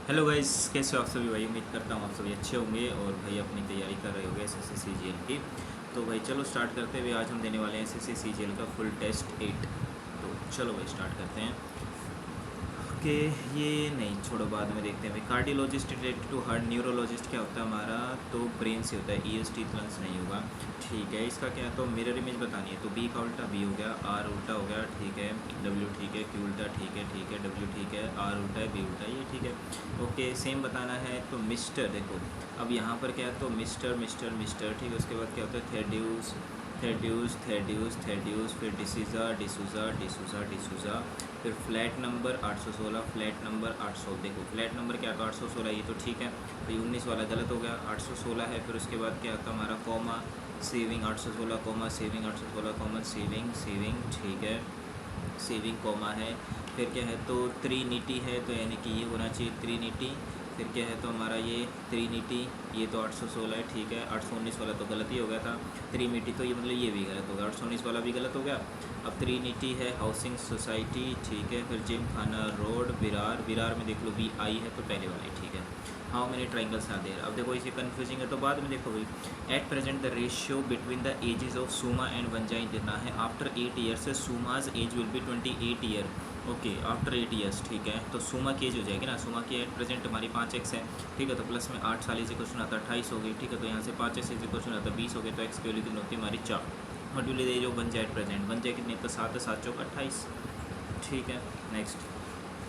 Hello guys, कैसे हो आप सभी भाई। उम्मीद करता हूँ आप सभी अच्छे होंगे और भाई अपनी तैयारी कर रहे होंगे एसएससी सीजीएल की। तो भाई चलो स्टार्ट करते हुए आज हम देने वाले हैं एसएससी सीजीएल का फुल टेस्ट 8। तो चलो भाई स्टार्ट करते हैं। कि ये नहीं छोड़ो, बाद में देखते हैं भाई। Cardiologist related to heart, neurologist क्या होता है हमारा, तो ब्रेन से होता है। ईएसटी लंग्स नहीं होगा। ठीक है, इसका क्या है तो मिरर इमेज बतानी है। तो बी का उल्टा बी हो गया, आर उल्टा हो गया, ठीक है, डब्ल्यू ठीक है, क्यू उल्टा ठीक है, डब्ल्यू ठीक है, आर उल्टा है, बी उल्टा है, ये ठीक है। ओके, सेम बताना है। तो मिस्टर देखो, अब यहाँ पर क्या है तो मिस्टर मिस्टर मिस्टर, ठीक है। उसके बाद क्या होता है थेड्यूस थेड्यूस थेड्यूस थेड्यूस, फिर डिसीज़ा डिसूज़ा डिसूज़ा डिसूज़ा, फिर फ्लैट नंबर 816, फ्लैट नंबर 800। देखो फ्लैट नंबर क्या था 816, ये तो ठीक है। तो ये 19 वाला गलत हो गया, 816 है। फिर उसके बाद क्या था हमारा comma saving 816 comma saving 816 comma saving saving, ठीक है, सेविंग कॉमा है। फिर क्या है तो त्रिनिटी है, तो यानी कि ये होना चाहिए त्रिनिटी। फिर क्या है तो हमारा ये त्रिनिटी, ये तो 816 है, ठीक है। 819 वाला तो गलत ही हो गया था। त्रिमिटी तो ये मतलब ये भी गलत हो गया, 819 वाला भी गलत हो गया। अब त्रिनिटी है हाउसिंग सोसाइटी, ठीक है। फिर जिम खाना रोड, विरार, विरार में देख लो वी आई है तो पहले वाला ही ठीक है। How many triangles are there. अब देखो इसे कन्फ्यूजिंग है तो बाद में देखो भाई। At present the ratio between the ages of Suma and वंजाइन देना है। After 8 years Suma's age will be 28 year. Okay, after 8 years, ठीक है। तो सुमा की एज हो जाएगी ना, सुमा की एट प्रेजेंट हमारी 5x है, ठीक है। तो प्लस में 8 साल इसे क्वेश्चन आता है 28 हो गई, ठीक है। तो यहाँ से 5x इसे क्वेश्चन आता है 20 हो गए, तो एक्स की वैल्यू कितनी होती है हमारी 4। मॉड्यूल एज जो बन जाए प्रेजेंट बन जाए कितनी, तो 7 है, 7 चौक 28, ठीक है। नेक्स्ट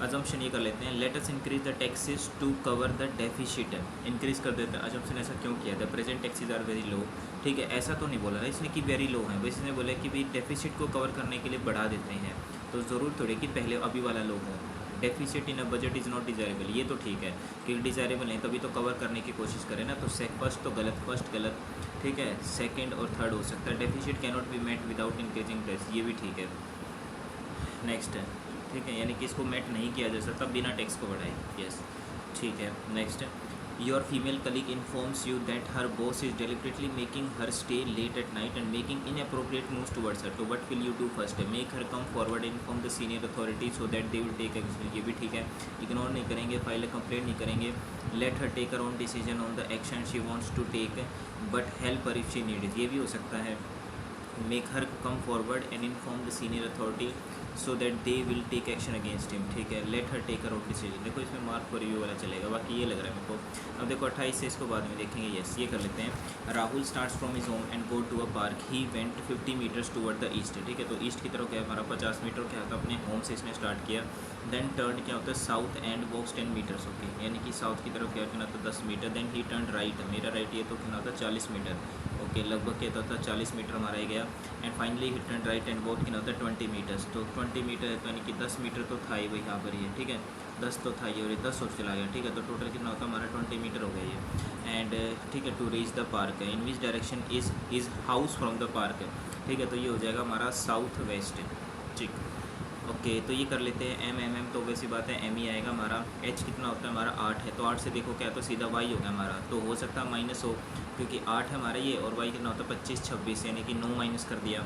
अजम्पशन ये कर लेते हैं। Let us increase the taxes to cover the deficit. Increase कर देते हैं। अजम्पशन ऐसा क्यों किया? The present taxes are very low, ठीक है। ऐसा तो नहीं बोला ना इसने कि वेरी लो है, बस इसने बोला कि भाई डेफिसिट को कवर करने के लिए बढ़ा देते हैं। तो ज़रूर थोड़े कि पहले अभी वाला लो हो। Deficit in a budget is not desirable, ये तो ठीक है कि डिज़ायरेबल नहीं तभी तो कवर करने की कोशिश करें ना। तो फर्स्ट तो गलत, फर्स्ट गलत, ठीक है। सेकंड और थर्ड हो सकता है। Deficit can not be met without increasing tax, ये भी ठीक है। नेक्स्ट है, ठीक है, यानी कि इसको मेट नहीं किया जा सकता बिना टैक्स को बढ़ाए, यस, ठीक है। Next, your female colleague informs you that her boss is deliberately making her stay late at night and making inappropriate moves towards her. तो what will you do first? Make her come forward, inform the senior authority so that they will take action, ये भी ठीक है। Ignore नहीं करेंगे, file complaint नहीं करेंगे। Let her take her own decision on the action she wants to take but help her if she need, ये भी हो सकता है। Make her come forward and inform the senior authority so that they will take action against him, ठीक है। Let her take her own decision. देखो इसमें mark for review वाला चलेगा, बाकी ये लग रहा है मेरे को। अब देखो 28 से इसको बाद में देखेंगे, यस, ये कर लेते हैं। Rahul starts from his home and go to a park, he went 50 meters toward the east, ठीक है। तो ईस्ट की तरफ क्या है हमारा 50 मीटर क्या था, अपने होम से इसने स्टार्ट किया। देन टर्न क्या होता है south and walks 10 meters, okay, यानी कि साउथ की तरफ क्या कितना था 10 meter. Then he turn right, मेरा राइट ये तो कितना था 40 मीटर, ओके, लगभग क्या था 40 मीटर हमारा ही गया। And finally he turn right and walk कितना होता है 20 मीटर्स। तो 20 मीटर है तो यानी कि 10 मीटर तो था ही वही यहाँ पर ही है, ठीक है। 10 तो था ही और ये 10 और चला गया, ठीक है। तो टोटल कितना होता है हमारा 20 मीटर हो गया ये। एंड ठीक है, to reach the park, in which direction is house from the park, ठीक है। तो ये हो जाएगा हमारा साउथ वेस्ट, ठीक, ओके। तो ये कर लेते हैं एम तो वैसी बात है एम ही आएगा हमारा। एच कितना होता है हमारा 8 है, तो 8 से देखो क्या तो सीधा वाई हो गया हमारा। तो हो सकता है माइनस हो क्योंकि 8 है हमारा ये, और वाई कितना होता है 25 26, यानी कि 9 माइनस कर दिया।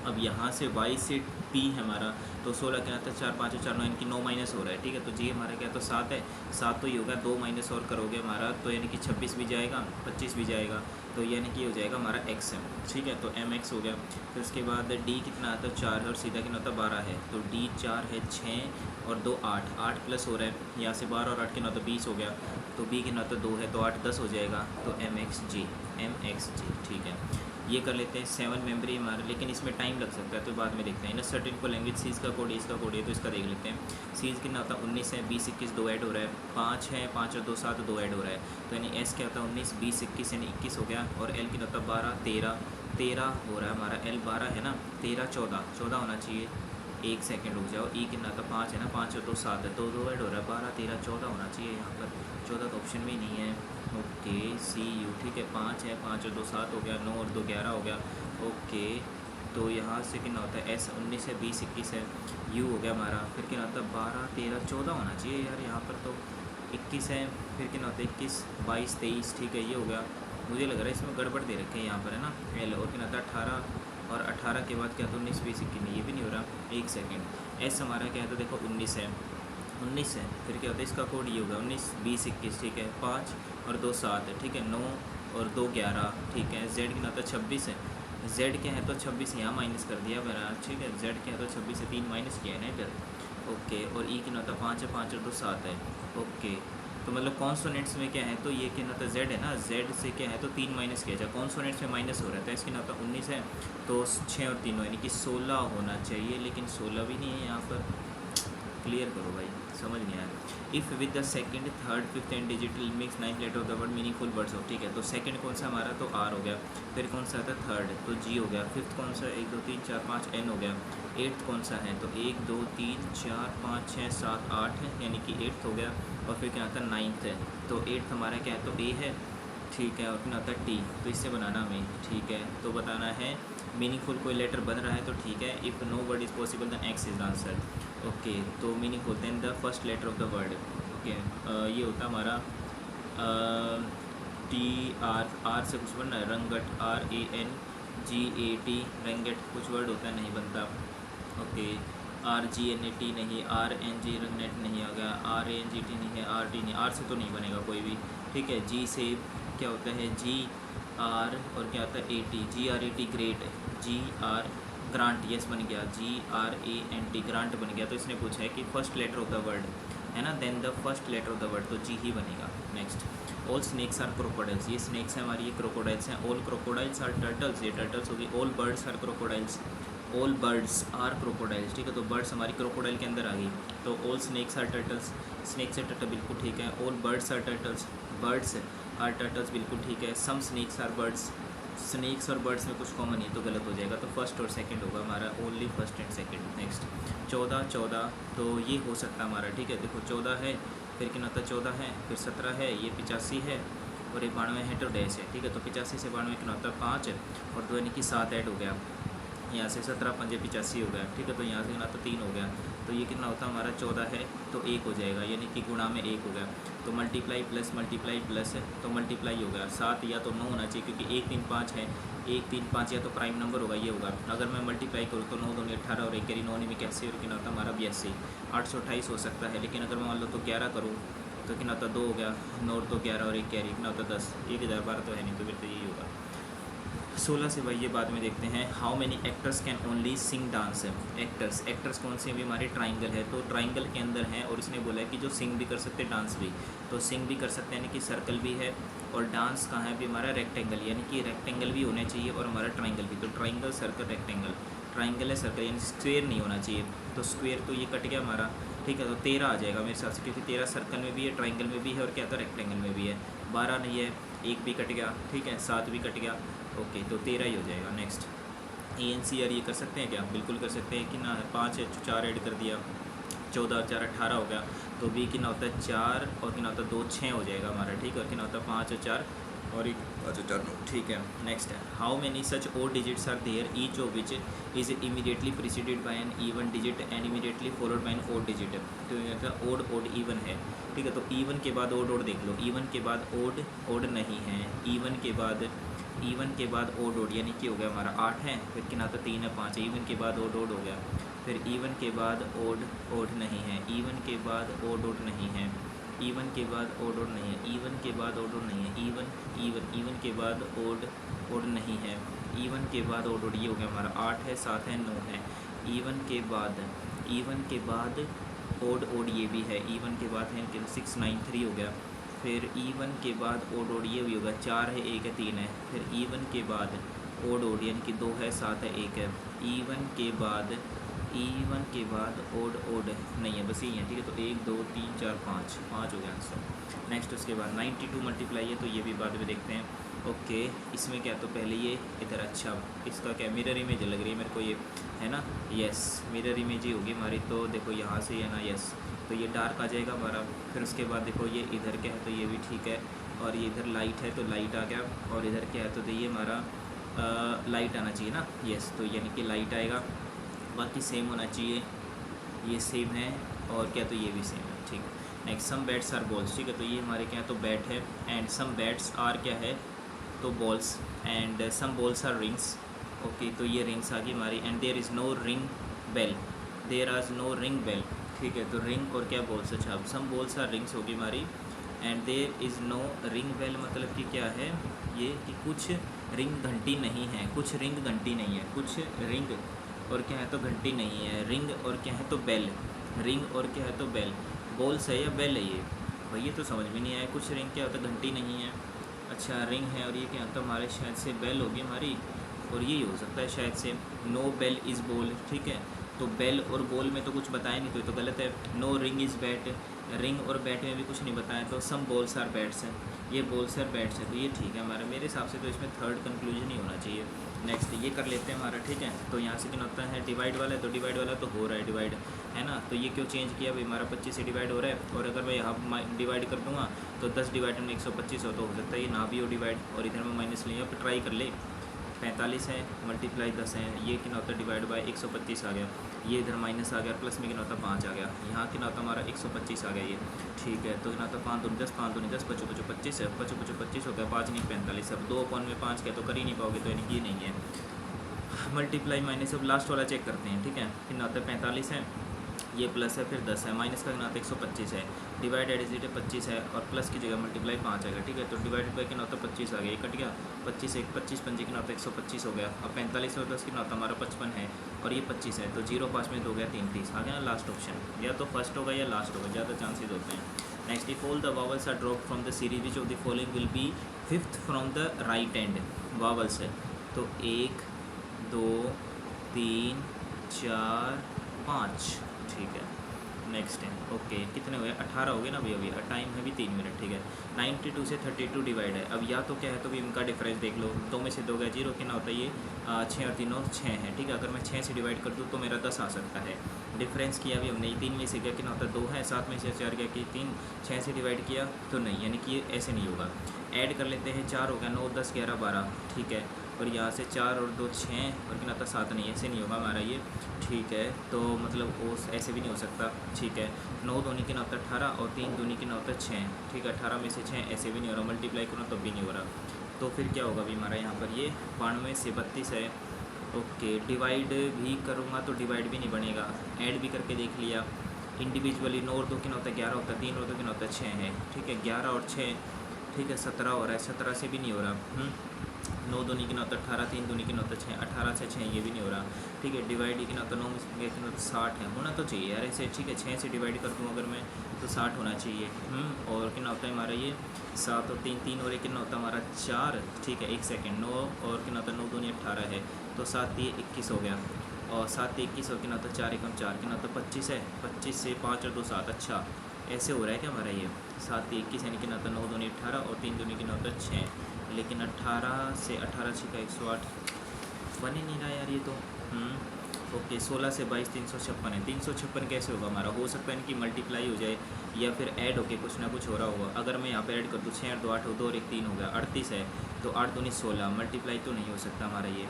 अब यहाँ से y से p है हमारा, तो 16 क्या आता है 4 5 4 9, यानी कि 9 माइनस हो रहा है, ठीक है। तो जी हमारा क्या तो 7 है, 7 तो ये होगा, 2 माइनस और करोगे हमारा तो यानी कि 26 भी जाएगा 25 भी जाएगा, तो यानी कि ये हो जाएगा हमारा x है, ठीक है। तो mx हो गया। फिर उसके बाद d कितना आता है 4 है और सीधा कितना आता है 12 है, तो d 4 है 6 और 2 8, 8 प्लस हो रहा है यहाँ से 12 और 8 कितना आता है 20 हो गया। तो b कितना आता है 2 है, तो 8 10 हो जाएगा, तो mxg, ठीक है। ये कर लेते हैं 7 मेमोरी हमारा, लेकिन इसमें टाइम लग सकता है तो बाद में देखते हैं ना। सर्टिन को लैंग्वेज सीज का कोड इसका कोड है, तो इसका देख लेते हैं। सीज कितना होता है 19 है, 20 21 2 ऐड हो रहा है, 5 है 5 और 2 7 2 ऐड हो रहा है, तो यानी एस क्या होता है 19 20 21 यानी 21 हो गया। और एल कितना होता है 12 13 13 हो रहा है हमारा, एल 12 है ना, 13 14 14 होना चाहिए, 1 सेकंड रुक जाओ। ई कितना था 5 है ना, 5 और 2 7 है, तो 2 ऐड हो रहा है 12 13 14 होना चाहिए यहाँ पर, 14 तो ऑप्शन में ही नहीं है, ओके। सी यू, ठीक है, 5 है 5 और 2 7 हो गया, 9 और 2 11 हो गया, ओके। तो यहाँ से कितना होता है एस 19 है 20 21 है, यू हो गया हमारा। फिर कितना होता है 12 13 14 होना चाहिए यार, यहाँ पर तो 21 है। फिर कितना होता है 21 22 23, ठीक है, ये हो गया। मुझे लग रहा है इसमें गड़बड़ दे रखे हैं यहाँ पर, है ना, एल। और कितना होता है 18 और 18 के बाद क्या तो 19 20 21, ये भी नहीं हो रहा, 1 सेकेंड। एस हमारा क्या है तो देखो 19 है, 19 है, फिर क्या होता है इसका कोड ये होगा 19 20 21, ठीक है 5 और 2 7 है, ठीक है 9 और 2 11, ठीक है। जेड कितना होता है 26 है, जेड क्या है तो 26 यहाँ माइनस कर दिया मेरा, ठीक है जेड क्या है तो 26 से 3 माइनस किया है ना इधर, ओके। और ई कितना होता है 5 है, 5 और 2 7 है, ओके। तो मतलब कॉन्सोनेंट्स में क्या है तो ये क्या होता है जेड है ना, जेड से क्या है तो 3 माइनस किया जाए, कॉन्सोनेंट्स में माइनस हो रहा था, इसके ना होता 19 है तो 6 और 3 यानी कि 16 होना चाहिए, लेकिन 16 भी नहीं है यहाँ पर। क्लियर करो भाई, समझ नहीं आया। If with the second third fifth and digital mix 9th letter of the word meaningful words हो, ठीक है। तो सेकंड कौन सा हमारा तो आर हो गया, फिर कौन सा था थर्ड तो जी हो गया, फिफ्थ कौन सा 1 2 3 4 5 एन हो गया, एट्थ कौन सा है तो 1 2 3 4 5 6 7 8 है यानी कि एट्थ हो गया। और फिर क्या आता है 9th है, तो एट्थ हमारा क्या है तो ए है, ठीक है। और फिर आता है टी, तो इससे बनाना हमें, ठीक है। तो बताना है मीनिंगफुल कोई लेटर बन रहा है तो ठीक है, if no word is possible then X is the answer, okay. तो meaningful then the first letter of the word, okay. ये होता हमारा टी आर से कुछ बनना है, रंगट RANGAT रंगट कुछ वर्ड होता है नहीं बनता, ओके। RGNAT नहीं, RNG रंगनेट नहीं होगा, RANGT नहीं है, RT नहीं, आर से तो नहीं बनेगा कोई भी, ठीक है। जी से क्या होता है GR और क्या आता है AT, GRAT great, GR grant, yes बन गया, GRANT ग्रांट बन गया। तो इसने पूछा है कि first letter of the word है ना, then the first letter of the word, तो जी ही बनेगा। Next, all snakes are crocodiles, ये स्नेक्स हैं हमारी, ये क्रोकोडाइल्स हैं। ऑल क्रोकोडाइल्स आर टर्टल्स, ये टर्टल्स होगी। All birds are crocodiles, all birds are crocodiles, ठीक है। तो बर्ड्स हमारी क्रोकोडाइल के अंदर आ गई। तो all snakes are turtles, snakes है टर्टल, बिल्कुल ठीक है। All birds are turtles, birds are turtles, बिल्कुल ठीक है। Some snakes are birds, snakes और बर्ड्स में कुछ कॉमन है तो गलत हो जाएगा, तो फर्स्ट और सेकंड होगा हमारा, only first and second. Next, 14 तो ये हो सकता है हमारा, ठीक है। देखो 14 है, फिर क्या होता है 14 है, फिर 17 है, ये 85 है और ये 92 है तो डैश है, ठीक है। तो 85 से 92 क्या होता है 5 और 2 यानी कि 7 ऐड हो गया, यहाँ से 17 5 85 हो गया, ठीक है। तो यहाँ से कितना तो 3 हो गया, तो ये कितना होता है हमारा 14 है तो 1 हो जाएगा, यानी कि गुणा में 1 हो गया। तो मल्टीप्लाई प्लस है तो मल्टीप्लाई हो गया, 7 या तो 9 होना चाहिए क्योंकि 1 3 5 है, 1 3 5 या तो प्राइम नंबर होगा, ये होगा। अगर मैं मल्टीप्लाई करूँ तो 9 2 18 और 1 कैरी 9 में 81 और कितना होता है हमारा 82, 828 हो सकता है। लेकिन अगर मैं मान लो तो 11 करूँ तो कितना होता 2 हो गया, 9 तो 11 और 1 कैरी कितना होता 10, 1012 तो है नहीं, तो फिर तो यही होगा। 16 से भाई ये बाद में देखते हैं। How many actors can only sing dance, actors कौन से, अभी हमारे ट्राइंगल है तो ट्राइंगल के अंदर है, और इसने बोला है कि जो सिंग भी कर सकते हैं डांस भी, तो सिंग भी कर सकते हैं यानी कि सर्कल भी है, और डांस कहाँ है भी हमारा रेक्टेंगल, यानी कि रेक्टेंगल भी होने चाहिए और हमारा ट्राइंगल भी। तो ट्राइंगल सर्कल रेक्टेंगल, ट्राइंगल है सर्कल, यानी स्क्वेयर नहीं होना चाहिए, तो स्क्वेयर तो ये कट गया हमारा, ठीक है। तो 13 आ जाएगा मेरे हिसाब से, क्योंकि 13 सर्कल में भी है, ट्राइंगल में भी है और क्या था रेक्टेंगल में भी है। 12 नहीं है, 1 भी कट गया, ठीक है, 7 भी कट गया, ओके। तो 13 ही हो जाएगा। नेक्स्ट, ANCR ये कर सकते हैं क्या, बिल्कुल कर सकते हैं कि ना, 5 है 4 ऐड कर दिया, 14 और 4 18 हो गया, तो बी कितना होता है 4 और कितना होता है 2 6 हो जाएगा हमारा, ठीक है। और कितना होता है 5 और 4 और 1 5 और 4 9, ठीक है। नेक्स्ट है, how many such odd digits are there each of which is immediately preceded by an even digit and immediately followed by an odd digit. तो ये कहता है ओड इवन है, ठीक है। तो इवन के बाद ओड देख लो, इवन के बाद ओड नहीं है, इवन के बाद ओड यानी कि हो गया हमारा 8 है, फिर कितना था 3 है 5 है, इवन के बाद ओड हो गया, फिर इवन के बाद ओड नहीं है, इवन के बाद ओड नहीं है, इवन के बाद ओड नहीं है, इवन के बाद ओड नहीं है, इवन के बाद ओड नहीं है, इवन के बाद ओड, ये हो गया हमारा 8 है 7 है 9 है, इवन के बाद ओड ये भी है, इवन के बाद है 6 9 3 हो गया, फिर इवन के बाद ओड ये भी होगा, 4 है 1 है 3 है, फिर इवन के बाद ओड यानी कि 2 है 7 है 1 है, इवन के बाद ओड नहीं है, बस यही है, ठीक है। तो 1 2 3 4 5 हो गया आंसर। नेक्स्ट उसके बाद 92 मल्टीप्लाई है, तो ये भी बाद में देखते हैं, ओके। इसमें क्या, तो पहले ये इधर, अच्छा इसका क्या मिरर इमेज लग रही है मेरे को, ये है ना, यस मिरर इमेज ही होगी हमारी। तो देखो यहाँ से है ना, यस, तो ये डार्क आ जाएगा हमारा। फिर उसके बाद देखो ये इधर क्या है, तो ये भी ठीक है, और ये इधर लाइट है तो लाइट आ गया, और इधर क्या है तो ये हमारा लाइट आना चाहिए ना, यस, तो यानी कि लाइट आएगा, बाकी सेम होना चाहिए, ये सेम है, और क्या तो ये भी सेम है, ठीक है। Next, some bats are balls, ठीक है। तो ये हमारे क्या है तो बैट है, एंड सम बैट्स आर क्या है तो balls, and some balls are rings, okay. तो ये रिंग्स आ गई हमारी, and there is no ring bell, ठीक ठीक है। तो रिंग और क्या बोल्स, अच्छा अब सम बोल्स आर रिंग्स होगी हमारी, and there is no ring bell, मतलब कि क्या है ये कि कुछ रिंग घंटी नहीं है, कुछ रिंग घंटी नहीं है, कुछ रिंग और क्या है तो घंटी नहीं है, रिंग और क्या है तो बेल, रिंग और क्या है तो बेल, बोल्स है या बेल है ये भाई, ये तो समझ में नहीं आया। कुछ रिंग क्या होता है, घंटी नहीं है, अच्छा रिंग है, और ये क्या होता है हमारे शायद से बेल होगी हमारी, और ये हो सकता है शायद से नो बेल इज़ बॉल, ठीक है। तो बेल और बॉल में तो कुछ बताया नहीं, तो ये तो गलत है। No ring is bat, ring और बैट में भी कुछ नहीं बताया, तो सम बॉल्स आर बैट्स हैं, ये बॉल्स आर बैट्स है, तो ये ठीक है हमारा, मेरे हिसाब से तो इसमें थर्ड कंक्लूजन ही होना चाहिए। नेक्स्ट ये कर लेते हैं हमारा, ठीक है। तो यहाँ से क्या होता है डिवाइड वाला है, तो डिवाइड वाला तो हो रहा है डिवाइड, है ना, तो ये क्यों चेंज किया भाई, हमारा 25 से डिवाइड हो रहा है, और अगर मैं यहाँ डिवाइड कर दूँगा तो 10 डिवाइड में 125 हो, तो हो सकता है ये ना भी हो डिवाइड, और इधर में माइनस लिया, फिर ट्राई कर ले। 45 है मल्टीप्लाई 10 है, ये कितना होता है डिवाइड बाय 125 आ गया, ये इधर माइनस आ गया, प्लस में कितना होता 5 आ गया, यहाँ कितना होता हमारा 125 आ गया ये, ठीक है। तो कितना होता 5 दूनी 10, 5 दूनी 10, 5 5 25 है, 5 5 25 हो गया, 5 नहीं 45, अब 2 अपॉन में 5 क्या तो कर ही नहीं पाओगे, तो यानी कि ये नहीं है। मल्टीप्लाई माइनस, अब लास्ट वाला चेक करते हैं, ठीक है। कितना होता है 45 है, ये प्लस है, फिर 10 है, माइनस का कितना होता है 125 है, डिवाइडेड इज इट 25 है, और प्लस की जगह मल्टीप्लाई 5 आएगा, ठीक है। तो डिवाइडेड बाई कितना होता है 25 आ गया, ये कट गया, 25 एक 25 पंजे कितना होता है 125 हो गया, अब 45 और 10 कितना होता है हमारा 55 है, और ये 25 है, तो 0 5 में 2 गया 3 30 आ गया ना लास्ट ऑप्शन, या तो फर्स्ट होगा या लास्ट होगा, ज़्यादा चांसेज होते हैं। Next, if all the vowels are drop from the series which of the following will be fifth from the right end, vowels है तो 1 2 3 4 5, ठीक है। नेक्स्ट है ओके, कितने हुए 18 हो गए ना भैया, अभी टाइम है भी 3 मिनट, ठीक है। 92 से 32 डिवाइड है, अब या तो क्या है तो भी इनका डिफरेंस देख लो, 2 में से 2 गया 0, कितना होता है ये 6 और 3 और 6 है, ठीक है। अगर मैं 6 से डिवाइड कर दूँ तो मेरा 10 आ सकता है, डिफरेंस किया भी हमने, 3 में से गया कितना होता है 2 है, 7 में से 4 गया कि 3, 6 से डिवाइड किया तो नहीं, यानी कि ये ऐसे नहीं होगा। ऐड कर लेते हैं, 4 हो गया 9 10 11 12, ठीक है, और यहाँ से 4 और 2 6 और कितना होता 7, नहीं ऐसे नहीं होगा हमारा ये, ठीक है। तो मतलब वो ऐसे भी नहीं हो सकता, ठीक है। 9 दूनी कितना होता है 18, और 3 दूनी कितना होता है 6, ठीक है। 18 में से 6 ऐसे भी नहीं हो रहा, मल्टीप्लाई करो तब भी नहीं हो रहा, तो फिर क्या होगा अभी हमारा यहाँ पर ये 92 से 32 है, ओके। डिवाइड भी करूँगा तो डिवाइड भी नहीं बनेगा, ऐड भी करके देख लिया इंडिविजुअली, 9 और 2 कितना होता है 11 होता है, 3 और 2 कितना होता है 6 है, ठीक है। 11 और 6, ठीक है 17 हो रहा है, 17 से भी नहीं हो रहा, 9 दूनी कितना होता है 18, 3 दूनी कितना होता है 6, 18 से 6 ये भी नहीं हो रहा, ठीक है। डिवाइड ही कितना होता है 9 में से कितना होता है 60 है, होना तो चाहिए यार ऐसे, ठीक है। 6 से डिवाइड कर दूँ अगर मैं तो 60 होना चाहिए, और कितना होता है हमारा ये 7 और 3 3 और 1 कितना होता है हमारा 4, ठीक है। 1 सेकेंड, 9 और कितना होता है 9 दूनी 18 है, तो 7 3 21 हो गया, और 7 21 और कितना होता है 4 एकम 4 कितना होता है 25 है, 25 से 5 और 2 7, अच्छा ऐसे हो रहा है क्या हमारा ये 7 21 यानी कितना होता है 9 दूनी 18 और 3 दूनी कितना होता है 6, लेकिन 18 से 18 छिका 108 बन ही नहीं रहा यार ये तो, ओके। 16 से 22 356 है, 356 कैसे होगा हमारा, हो सकता है कि मल्टीप्लाई हो जाए या फिर ऐड होके कुछ ना कुछ हो रहा होगा। अगर मैं यहाँ पे ऐड कर दूँ 6 और 2 8 हो, 2 और 1 3 हो गया 38 है, तो 8 दूनी 16, मल्टीप्लाई तो नहीं हो सकता हमारा ये,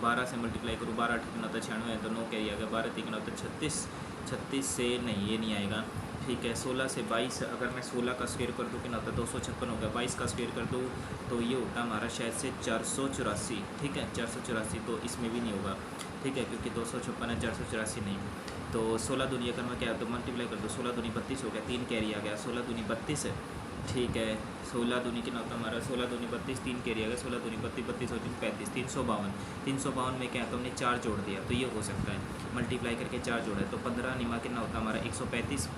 12 से मल्टीप्लाई करूँ 12 8 कितना होता है 96 है, तो 9 कैरी आ गया, 12 3 कितना होता है 36, 36 से नहीं ये नहीं आएगा, ठीक है। 16 से 22 अगर मैं 16 का स्क्वायर कर दूँ कितना होता है 256 हो गया, 22 का स्क्वायर कर दूँ तो ये होता है हमारा शायद से 484, ठीक है 484, तो इसमें भी नहीं होगा, ठीक है, क्योंकि 256 है 484 नहीं। तो 16 दूनी अगर मैं क्या तो मल्टीप्लाई कर दूँ 16 दूनी 32 हो गया, 3 कैरी आ गया, 16 दूनी 32 है, ठीक है। 16 दूनी कितना होता है हमारा 16 दूनी 32, 3 कैरी आ गया, 16 दूनी 32 32 और 3 35, 352 में क्या तो हमने 4 जोड़ दिया, तो ये हो सकता है मल्टीप्लाई करके 4 जोड़ा है, तो 15 निमा कितना होता है हमारा 135,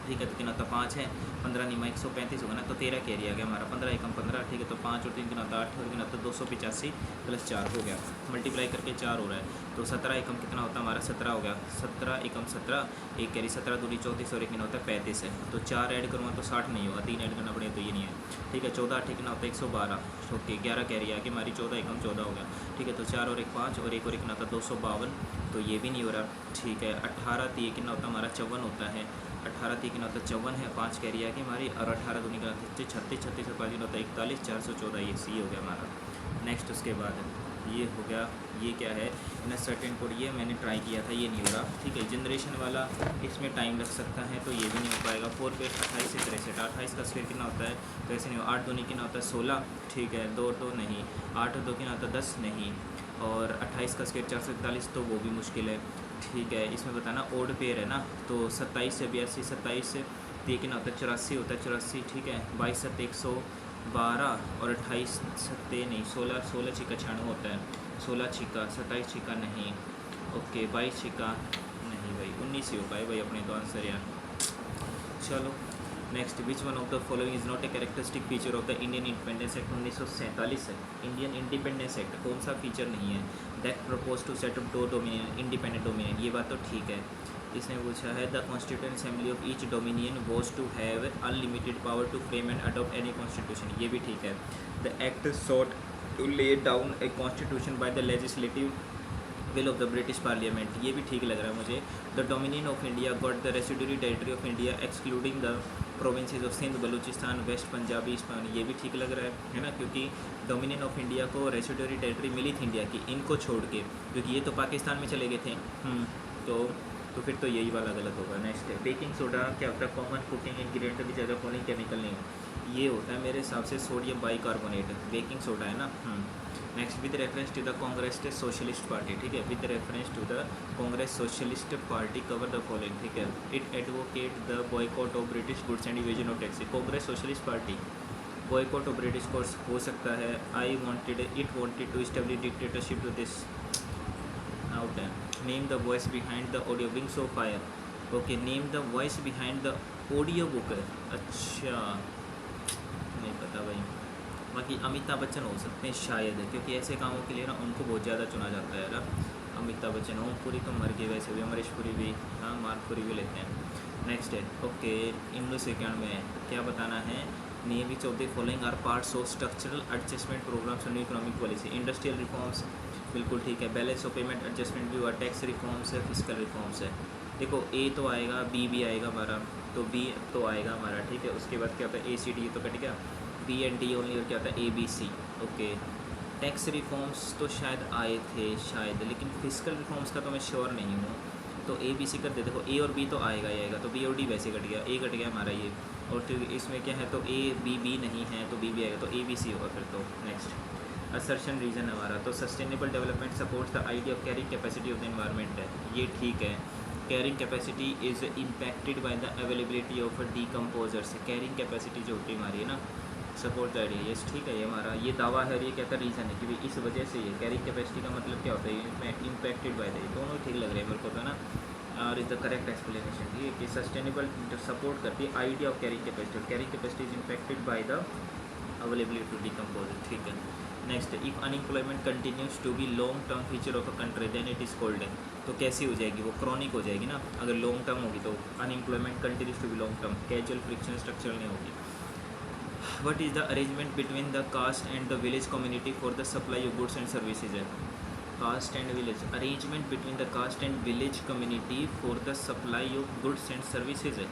ठीक है। तो कितना होता 5 है, 15 निमा 135 होगा ना, तो 13 कैरी आ गया हमारा, 15 एकम 15, ठीक है। तो 5 और 3 कितना होता 8 और कितना होता 285 प्लस 4 हो गया, मल्टीप्लाई करके 4 हो रहा है, तो 17 एकम कितना होता हमारा 17 हो गया, 17 एकम 17, एक कैरी 17 दूनी 34 और एक कितना होता है 35 है, तो 4 ऐड करूँगा तो 60 नहीं होगा, 3 ऐड करना पड़ेगा तो ये नहीं है, ठीक है। 14 8 कितना होता है 112, ओके। 11 कैरी आ गई हमारी, 14 एकम 14 हो गया, ठीक है। तो 4 और 1 5 और 1 और 1 कितना होता है 252, तो ये भी नहीं हो रहा, ठीक है। 18 3 कितना होता है हमारा 54 होता है, 18 3 कितना होता है 54 है, 5 कैरी आ गई हमारी, और 18 दूनी का 36 36 और 5 होता है 41, 414, ये सी हो गया हमारा। नेक्स्ट उसके बाद ये हो गया, ये क्या है इन सर्टेन कोड, ये मैंने ट्राई किया था, ये नहीं हो रहा, ठीक है। जनरेशन वाला इसमें टाइम लग सकता है, तो ये भी नहीं हो पाएगा। 4 पे 28 से 63, 28 का स्क्वायर कितना होता है, तो ऐसे नहीं हो, 8 दूनी कितना होता है 16, ठीक है। 2 2 नहीं, 8 और 2 कितना होता है 10 नहीं, और 28 का स्क्वायर 441, तो वो भी मुश्किल है। ठीक है, इसमें बताना ओड पेयर है ना, तो 27 से 82, 27 से 3 होता है 84 होता है 84, ठीक है। 22 7 112 और 28 सत्ते नहीं 16 16 छिका 96 होता है, 16 छिका 27 छिका नहीं, ओके 22 छिका नहीं भाई, 19 ही हो पाए भाई अपने तो आंसर यार। चलो next, which one of the following is not a characteristic feature of the Indian independence act 1947 है। इंडियन इंडिपेंडेंस एक्ट कौन सा फीचर नहीं है? That propose to set up दो डोमिनियन इंडिपेंडेंट डोमिनियन, ये बात तो ठीक है। इसने पूछा है the constituent assembly of each dominion was to have unlimited power to frame and adopt any constitution, ये भी ठीक है। The act sought to lay down a constitution by the legislative will of the British parliament, ये भी ठीक लग रहा है मुझे। The dominion of India got the residuary territory of India excluding the provinces of Sindh Baluchistan west Punjab east पानी, ये भी ठीक लग रहा है ना, क्योंकि डोमिनियन ऑफ इंडिया को रेसिड्यूरी टेरिटरी मिली थी इंडिया की, इनको छोड़ के, क्योंकि ये तो पाकिस्तान में चले गए थे। तो फिर तो यही वाला गलत होगा। नेक्स्ट है, बेकिंग सोडा क्या होता है? कॉमन कुकिंग इंग्रेडिएंट की जगह फॉलोइंग केमिकल नहीं हो, ये होता है मेरे हिसाब से सोडियम बाइकार्बोनेट, बेकिंग सोडा है ना। Next, with reference to the Congress Socialist Party, ठीक है, with reference to the Congress Socialist Party cover the following, ठीक है। It advocate the boycott of British goods and evasion of tax, Congress Socialist Party boycott of British goods हो सकता है। It wanted to establish dictatorship to this out है। Name the voice behind the audio wings of fire, okay, name the voice behind the audio book, अच्छा नहीं पता भाई। बाकी अमिताभ बच्चन हो सकते हैं शायद, क्योंकि ऐसे कामों के लिए ना उनको बहुत ज़्यादा चुना जाता है यार। अमिताभ बच्चन, ओमपुरी तो मर गए वैसे भी, अमरीश पुरी भी, हाँ मारपुरी भी लेते हैं। नेक्स्ट है, ओके 1991 में क्या बताना है? Name which of the following are parts of structural adjustment programs on economic policy, industrial reforms बिल्कुल ठीक है, बैलेंस ऑफ पेमेंट एडजस्टमेंट भी हुआ, टैक्स रिफॉर्म्स है, फिजिकल रिफॉर्म्स है। देखो ए तो आएगा, बी भी आएगा हमारा, तो बी तो आएगा हमारा, ठीक है। उसके बाद क्या होता है? ACD तो कट गया, बी एंड डी ओनली, और क्या होता है? ABC, okay. टैक्स रिफॉर्म्स तो शायद आए थे शायद, लेकिन फिजिकल रिफॉर्म्स का तो मैं श्योर नहीं हूँ, तो ABC कर दे। देखो ए और बी तो आएगा ही आएगा, तो बी और डी वैसे कट गया, ए कट गया हमारा ये, और फिर इसमें क्या है? तो B नहीं है तो बी भी आएगा, तो ABC होगा फिर तो। नेक्स्ट, असर्शन रीजन हमारा, तो sustainable development supports the idea of carrying capacity of the environment है, ये ठीक है। Carrying capacity is impacted by the availability of decomposers, carrying capacity जो होती है हमारी है ना, सपोर्ट द आइडिया, ये ठीक है। ये हमारा ये दावा है और ये कहता रीज़न है कि भाई इस वजह से ये कैरिंग कैपेसिटी का मतलब क्या होता है? इम्पैक्टेड बाय द, दोनों ठीक लग रहे हैं मेरे को तो ना, और इज़ द करेक्ट एक्सप्लेनेशन ये कि सस्टेनेबल सपोर्ट करती है idea of carrying capacity, carrying capacity is impacted by the availability to decompose, ठीक है। Next, if unemployment continues to be long term feature of a country then it is called, तो कैसी हो जाएगी वो? Chronic हो जाएगी ना, अगर लॉन्ग टर्म होगी तो। Unemployment continues to be long term, casual friction structural नहीं होगी। What is the arrangement between the caste and the village community for the supply of goods and services है। Caste and village, arrangement between the caste and village community for the supply of goods and services है।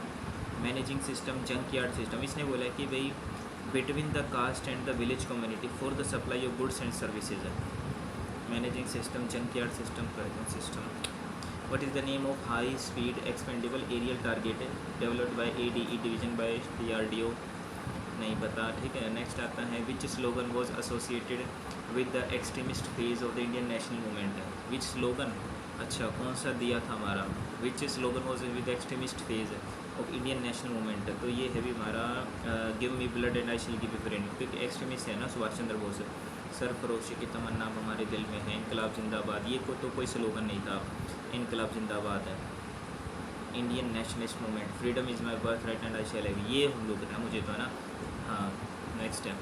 Managing system, junk yard system, इसने बोला है कि भाई between the caste and the village community for the supply of goods and services है। Managing system, junk yard system, present system. What is the name of high speed expendable aerial target developed by ADE division by DRDO, नहीं पता, ठीक है। Next आता है, which slogan was associated with the extremist phase of the Indian national movement है। Which slogan, अच्छा कौन सा दिया था हमारा? Which slogan was with extremist phase of Indian national movement, तो ये है भी हमारा give me blood and I शिल गिव यू फ्रेंड, क्योंकि एक्सट्रीमिस्ट है ना सुभाष चंद्र बोस, सरफरोशी की तमन्ना हमारे दिल में है, इनकलाब जिंदाबाद, ये को तो कोई स्लोगन नहीं था, इनकलाब जिंदाबाद है। Indian nationalist movement, freedom is my birth right and I shall have, ये हम लोग है मुझे तो है ना, हाँ। नेक्स्ट है,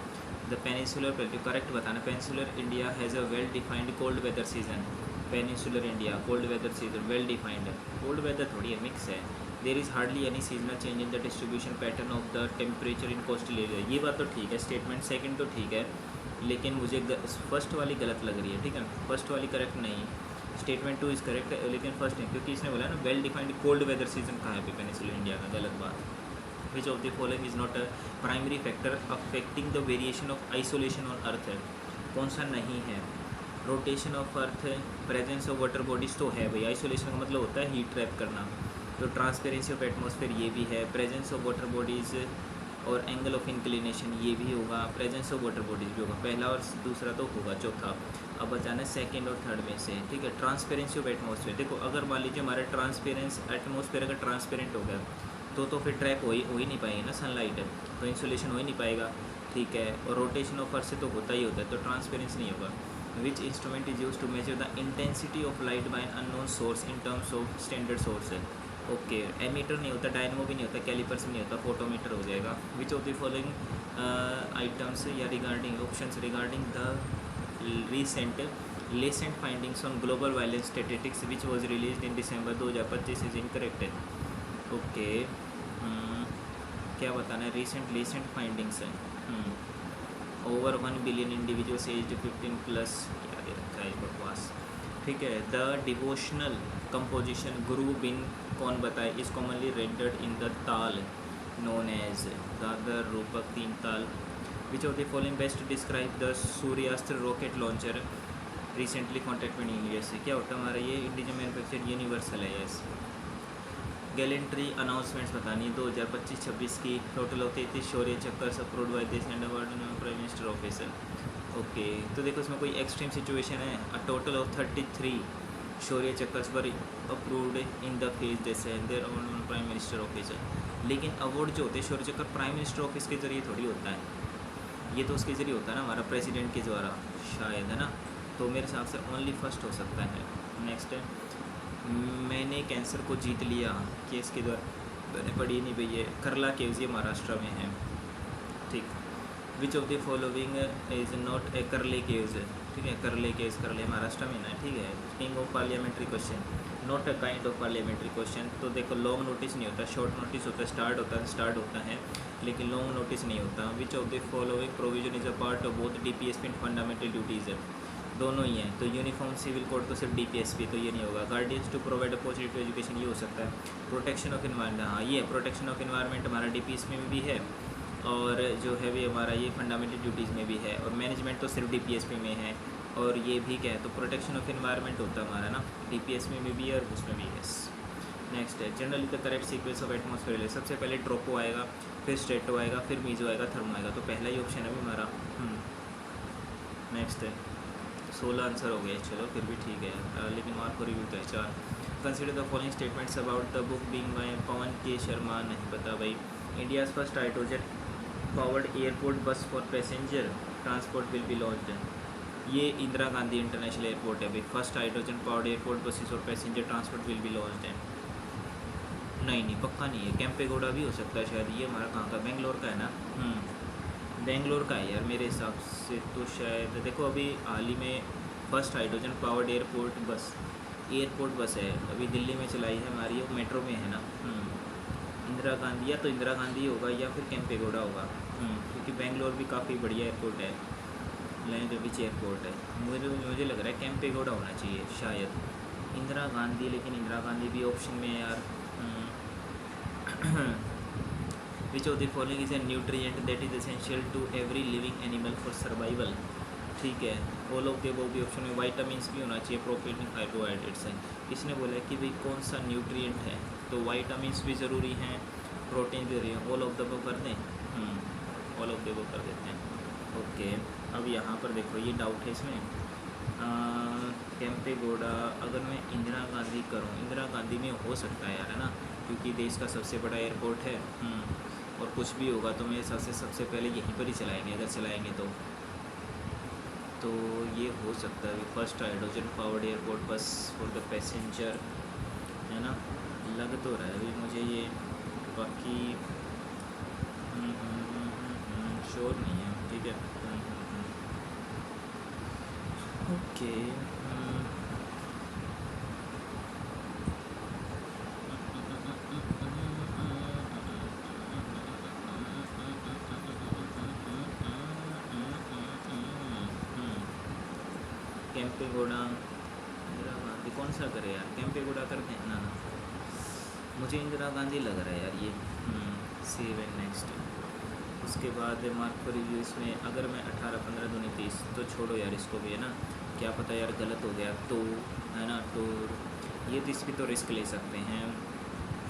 द पेनिसुलर बेल्ट, करेक्ट बताना। Peninsular India has a well defined cold weather season, peninsular India cold weather season well defined है, कोल्ड वेदर थोड़ी है, मिक्स है। There is hardly any seasonal change in the distribution pattern of the temperature in coastal area, ये बात तो ठीक है। Statement second तो ठीक है, लेकिन मुझे फर्स्ट वाली गलत लग रही है, ठीक है। फर्स्ट वाली करेक्ट नहीं, स्टेटमेंट 2 इज़ करेक्ट, लेकिन फर्स्ट नहीं, क्योंकि इसने बोला ना well defined cold weather season कहाँ है पे पेनिसुलर इंडिया का, गलत बात। Which of the following is not a primary factor affecting the variation of isolation on earth है, कौन सा नहीं है? रोटेशन ऑफ अर्थ है, प्रेजेंस ऑफ वाटर बॉडीज़ तो है भाई, आइसोलेशन का मतलब होता है हीट ट्रैप करना, तो ट्रांसपेरेंसी ऑफ एटमॉस्फेयर ये भी है, प्रेजेंस ऑफ वाटर बॉडीज़ और एंगल ऑफ इंक्लिनेशन ये भी होगा, प्रेजेंस ऑफ वाटर बॉडीज भी होगा, पहला और दूसरा तो होगा, चौथा अब बचाना है सेकंड और थर्ड में से, ठीक है। ट्रांसपेरेंसी ऑफ एटमॉस्फेयर, देखो अगर मान लीजिए हमारा ट्रांसपेरेंस एटमॉस्फेयर अगर ट्रांसपेरेंट हो गया तो फिर ट्रैक हो ही नहीं पाएगी ना सनलाइट, तो इंसुलेशन हो ही नहीं पाएगा, ठीक है। और रोटेशन ऑफ अर्थ से तो होता ही होता है, तो ट्रांसपेरेंस नहीं होगा। Which instrument is use to measure the intensity of light by an unknown source in terms of standard source है, ओके। एमीटर नहीं होता, डायनमो भी नहीं होता, कैलिपर्स भी नहीं होता, फोटोमीटर हो जाएगा। Which of the following items या regarding options regarding the recent Lancet findings on global violence statistics which was released in December 2025 is incorrect है, ओके। क्या बताना है, रीसेंट लेसेंट फाइंडिंग्स है, over 1 billion individuals aged 15 plus, क्या दे रखा है बकवास, ठीक है। द डिवोशनल कंपोजिशन गुरु बिन कौन बताए is commonly rendered in the taal known as dadra rupak teentaal. Which of the following best describe the Suryastra rocket launcher recently contact में इंडिया से, क्या होता है हमारा ये इंडिजन मैनुफैक्चर यूनिवर्सल है, यस। गैलेंट्री अनाउंसमेंट्स बतानी है 2025-26 की, total of 33 Shaurya Chakra approved by this and award prime minister office, okay. तो देखो इसमें कोई एक्सट्रीम सिचुएशन है, a total of 33 Shaurya Chakra पर approved in the phase this and their award prime minister office, लेकिन अवार्ड जो होते हैं शौर्य चक्कर प्राइम मिनिस्टर ऑफिस के जरिए थोड़ी होता है, ये तो उसके जरिए होता है ना हमारा प्रेसिडेंट के द्वारा शायद, है ना। तो मेरे हिसाब से ओनली फर्स्ट हो सकता है। नेक्स्ट है मैंने कैंसर को जीत लिया, केस के द्वारा मैंने पढ़ी नहीं भई, ये करला केव्स, ये महाराष्ट्र में है, ठीक। विच of the following is not a करले केव्स, ठीक है। करले केव्स, करले महाराष्ट्र में ना, ठीक है। King of parliamentary question, not a kind of parliamentary question, तो देखो लॉन्ग नोटिस नहीं होता, शॉर्ट नोटिस होता है, स्टार्ट होता है लेकिन लॉन्ग नोटिस नहीं होता। विच of the following provision is a part of both DPSP and fundamental duties, दोनों ही हैं। तो यूनिफॉर्म सिविल कोड तो सिर्फ DPSP, तो ये नहीं होगा। Guardians to provide a positive education, ये हो सकता है। प्रोटेक्शन ऑफ इन्वायरमेंट, हाँ ये प्रोटेक्शन ऑफ इन्वायरमेंट हमारा DPSP में भी है, और जो है भी हमारा ये फंडामेंटल ड्यूटीज़ में भी है, और मैनेजमेंट तो सिर्फ DPSP में है, और ये भी क्या है, तो प्रोटेक्शन ऑफ इन्वायरमेंट होता है हमारा ना DPSP में भी है और उसमें भी है। नेक्स्ट है generally the correct sequence of atmosphere, सबसे पहले ट्रोपो आएगा, फिर स्ट्रेटो आएगा, फिर मीजो आएगा, थर्मो आएगा, तो पहला ही ऑप्शन है भी हमारा। नेक्स्ट है 16 आंसर हो गए, चलो फिर भी ठीक है, लेकिन मार्क को रिव्यू है 4। Consider the following statements about the book being by Pavan K Sharma, नहीं पता भाई। India's first hydrogen powered airport bus for passenger transport will be launched, ये इंदिरा गांधी इंटरनेशनल एयरपोर्ट है भाई। First hydrogen powered airport buses और passenger transport will be launched है, नहीं पक्का नहीं है। कैंपेगौड़ा भी हो सकता है शायद, ये हमारा कहाँ का, बेंगलोर का है ना, बेंगलोर का है यार मेरे हिसाब से, तो शायद देखो अभी हाल ही में फर्स्ट हाइड्रोजन पावर्ड एयरपोर्ट बस है अभी दिल्ली में चलाई है हमारी, वो मेट्रो में है ना। इंदिरा गांधी, या तो इंदिरा गांधी होगा या फिर कैंपेगौड़ा होगा, क्योंकि बेंगलोर भी काफ़ी बढ़िया एयरपोर्ट है, लैंड विच एयरपोर्ट है, मुझे लग रहा है कैंपेगौड़ा होना चाहिए शायद, इंदिरा गांधी, लेकिन इंदिरा गांधी भी ऑप्शन में है यार। Which of the following is a nutrient that is essential to every living animal for survival, ठीक है। ऑल ऑफ द अबव भी ऑप्शन में, वाइटामिन्स भी होना चाहिए, प्रोटीन कार्बोहाइड्रेट्स हैं। किसने बोला है कि भाई कौन सा न्यूट्रिएंट है, तो वाइटामिन्स भी ज़रूरी हैं, प्रोटीन भी ज़रूरी है। ऑल ऑफ द अबव कर दें, ऑल ऑफ द अबव कर देते हैं, ओके। अब यहाँ पर देखो ये डाउट है इसमें, कैंपेगौड़ा अगर मैं इंदिरा गांधी करूँ, इंदिरा गांधी में हो सकता है यार, है ना, क्योंकि देश का सबसे बड़ा एयरपोर्ट है, और कुछ भी होगा तो मेरे हिसाब से सबसे पहले यहीं पर ही चलाएंगे, अगर चलाएंगे तो ये हो सकता है first hydrogen powered airport bus for the passenger, है ना, लग तो रहा है अभी मुझे ये, बाकी श्योर नहीं है, ठीक है, ओके। कैंपेगौड़ा, इंदिरा गांधी कौन सा करे यार, कैंपेगौड़ा करते हैं ना, मुझे इंदिरा गांधी लग रहा है यार ये, सेव एंड नेक्स्ट। उसके बाद मार्क फॉर रिव्यू, इसमें अगर मैं 18, 15, 2, 30, तो छोड़ो यार इसको भी, है ना, क्या पता यार गलत हो गया तो, है ना, तो ये तो इस पर तो रिस्क ले सकते हैं,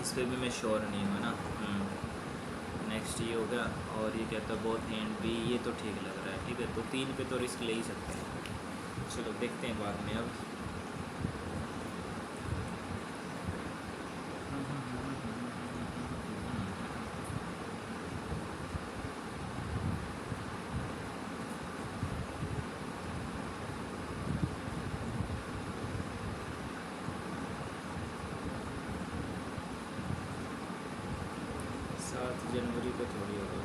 इस पर भी मैं श्योर नहीं हूँ, है ना। नेक्स्ट ये हो गया। और ये कहता है बोथ ए एंड बी, ये तो ठीक लग रहा है। ठीक है, तो 3 पे तो रिस्क ले ही सकते हैं। चलो देखते हैं बाद में अब। जनवरी को थोड़ी होगा।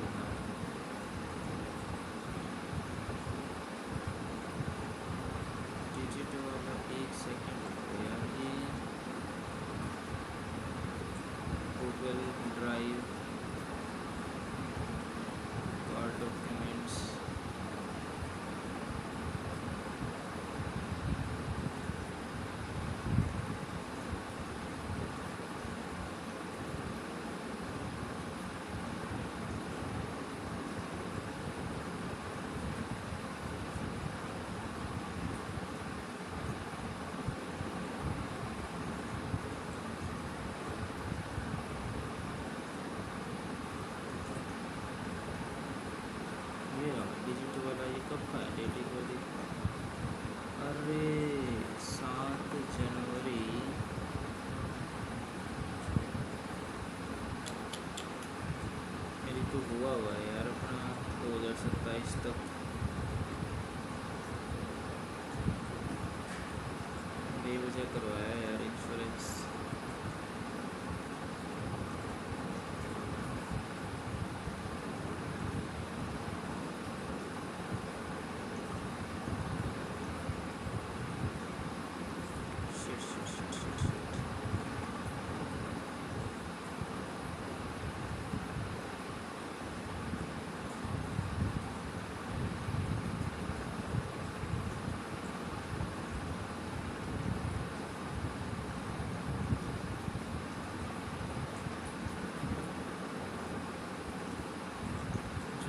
डिजिट वाला 1 सेकंड रुको यार, ये Google drive card documents, digit वाला ये कब का है डेली वाली? अरे 7 जनवरी, मेरी तो हुआ है यार अपना 2027 तक। बेवजह करवाया यार इंश्योरेंस।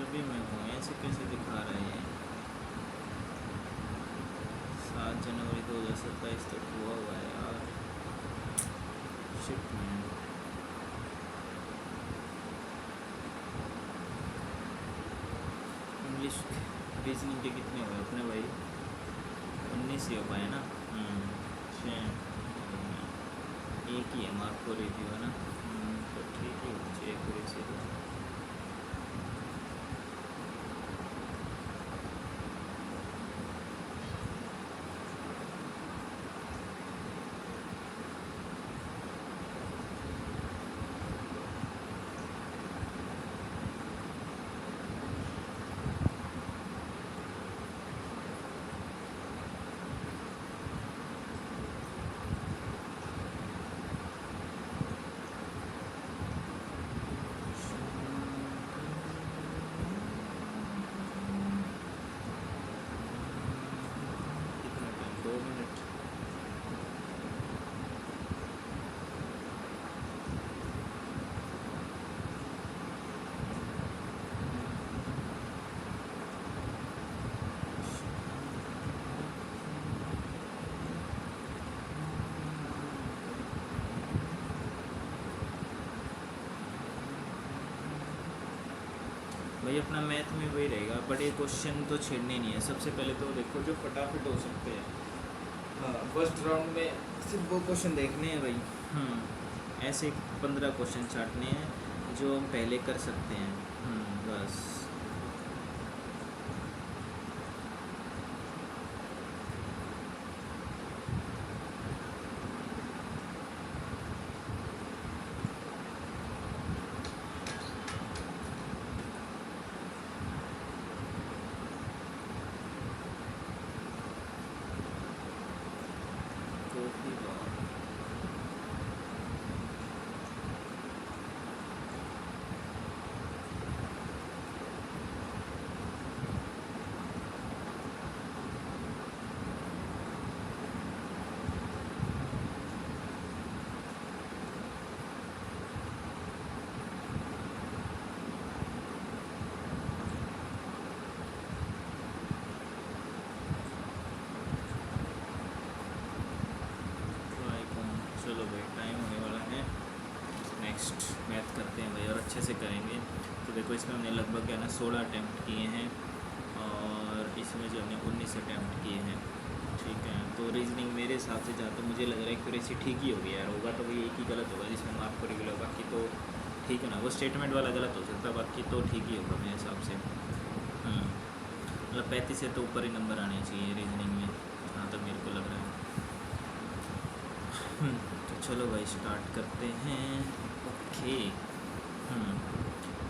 भी मैं हूँ, ऐसे कैसे दिखा रहे हैं? 7 जनवरी 2027 तक हुआ है यार। Shit man. इंग्लिश रीजनिंग के कितने हुए अपने भाई? 19 ही हो पाए ना। एक ही है मार्क को रिव्यू है ना, तो ठीक ही होना चाहिए पूरी से। भाई अपना मैथ में वही रहेगा, बड़े क्वेश्चन तो छेड़ने नहीं है। सबसे पहले तो देखो जो फटाफट हो सकते हैं। हाँ, फर्स्ट राउंड में सिर्फ वो क्वेश्चन देखने हैं भाई। ऐसे 15 क्वेश्चन छाटने हैं जो हम पहले कर सकते हैं। बस देखो इसमें हमने लगभग क्या ना 16 अटैम्प्ट किए हैं और इसमें जो हमने 19 अटैम्प्ट किए हैं, ठीक है। तो रीजनिंग मेरे हिसाब से जहाँ तो मुझे लग रहा है एक्यूरेसी ठीक ही होगी यार, होगा तो भाई एक ही गलत होगा जिसमें मार्क को रेगुलर, बाकी तो ठीक है ना, वो स्टेटमेंट वाला गलत हो सकता है, बाकी तो ठीक ही होगा मेरे हिसाब से। मतलब 35 से तो ऊपर ही नंबर आने चाहिए रीजनिंग में, जहाँ तक मेरे को लग रहा है। तो चलो भाई स्टार्ट करते हैं। Okay,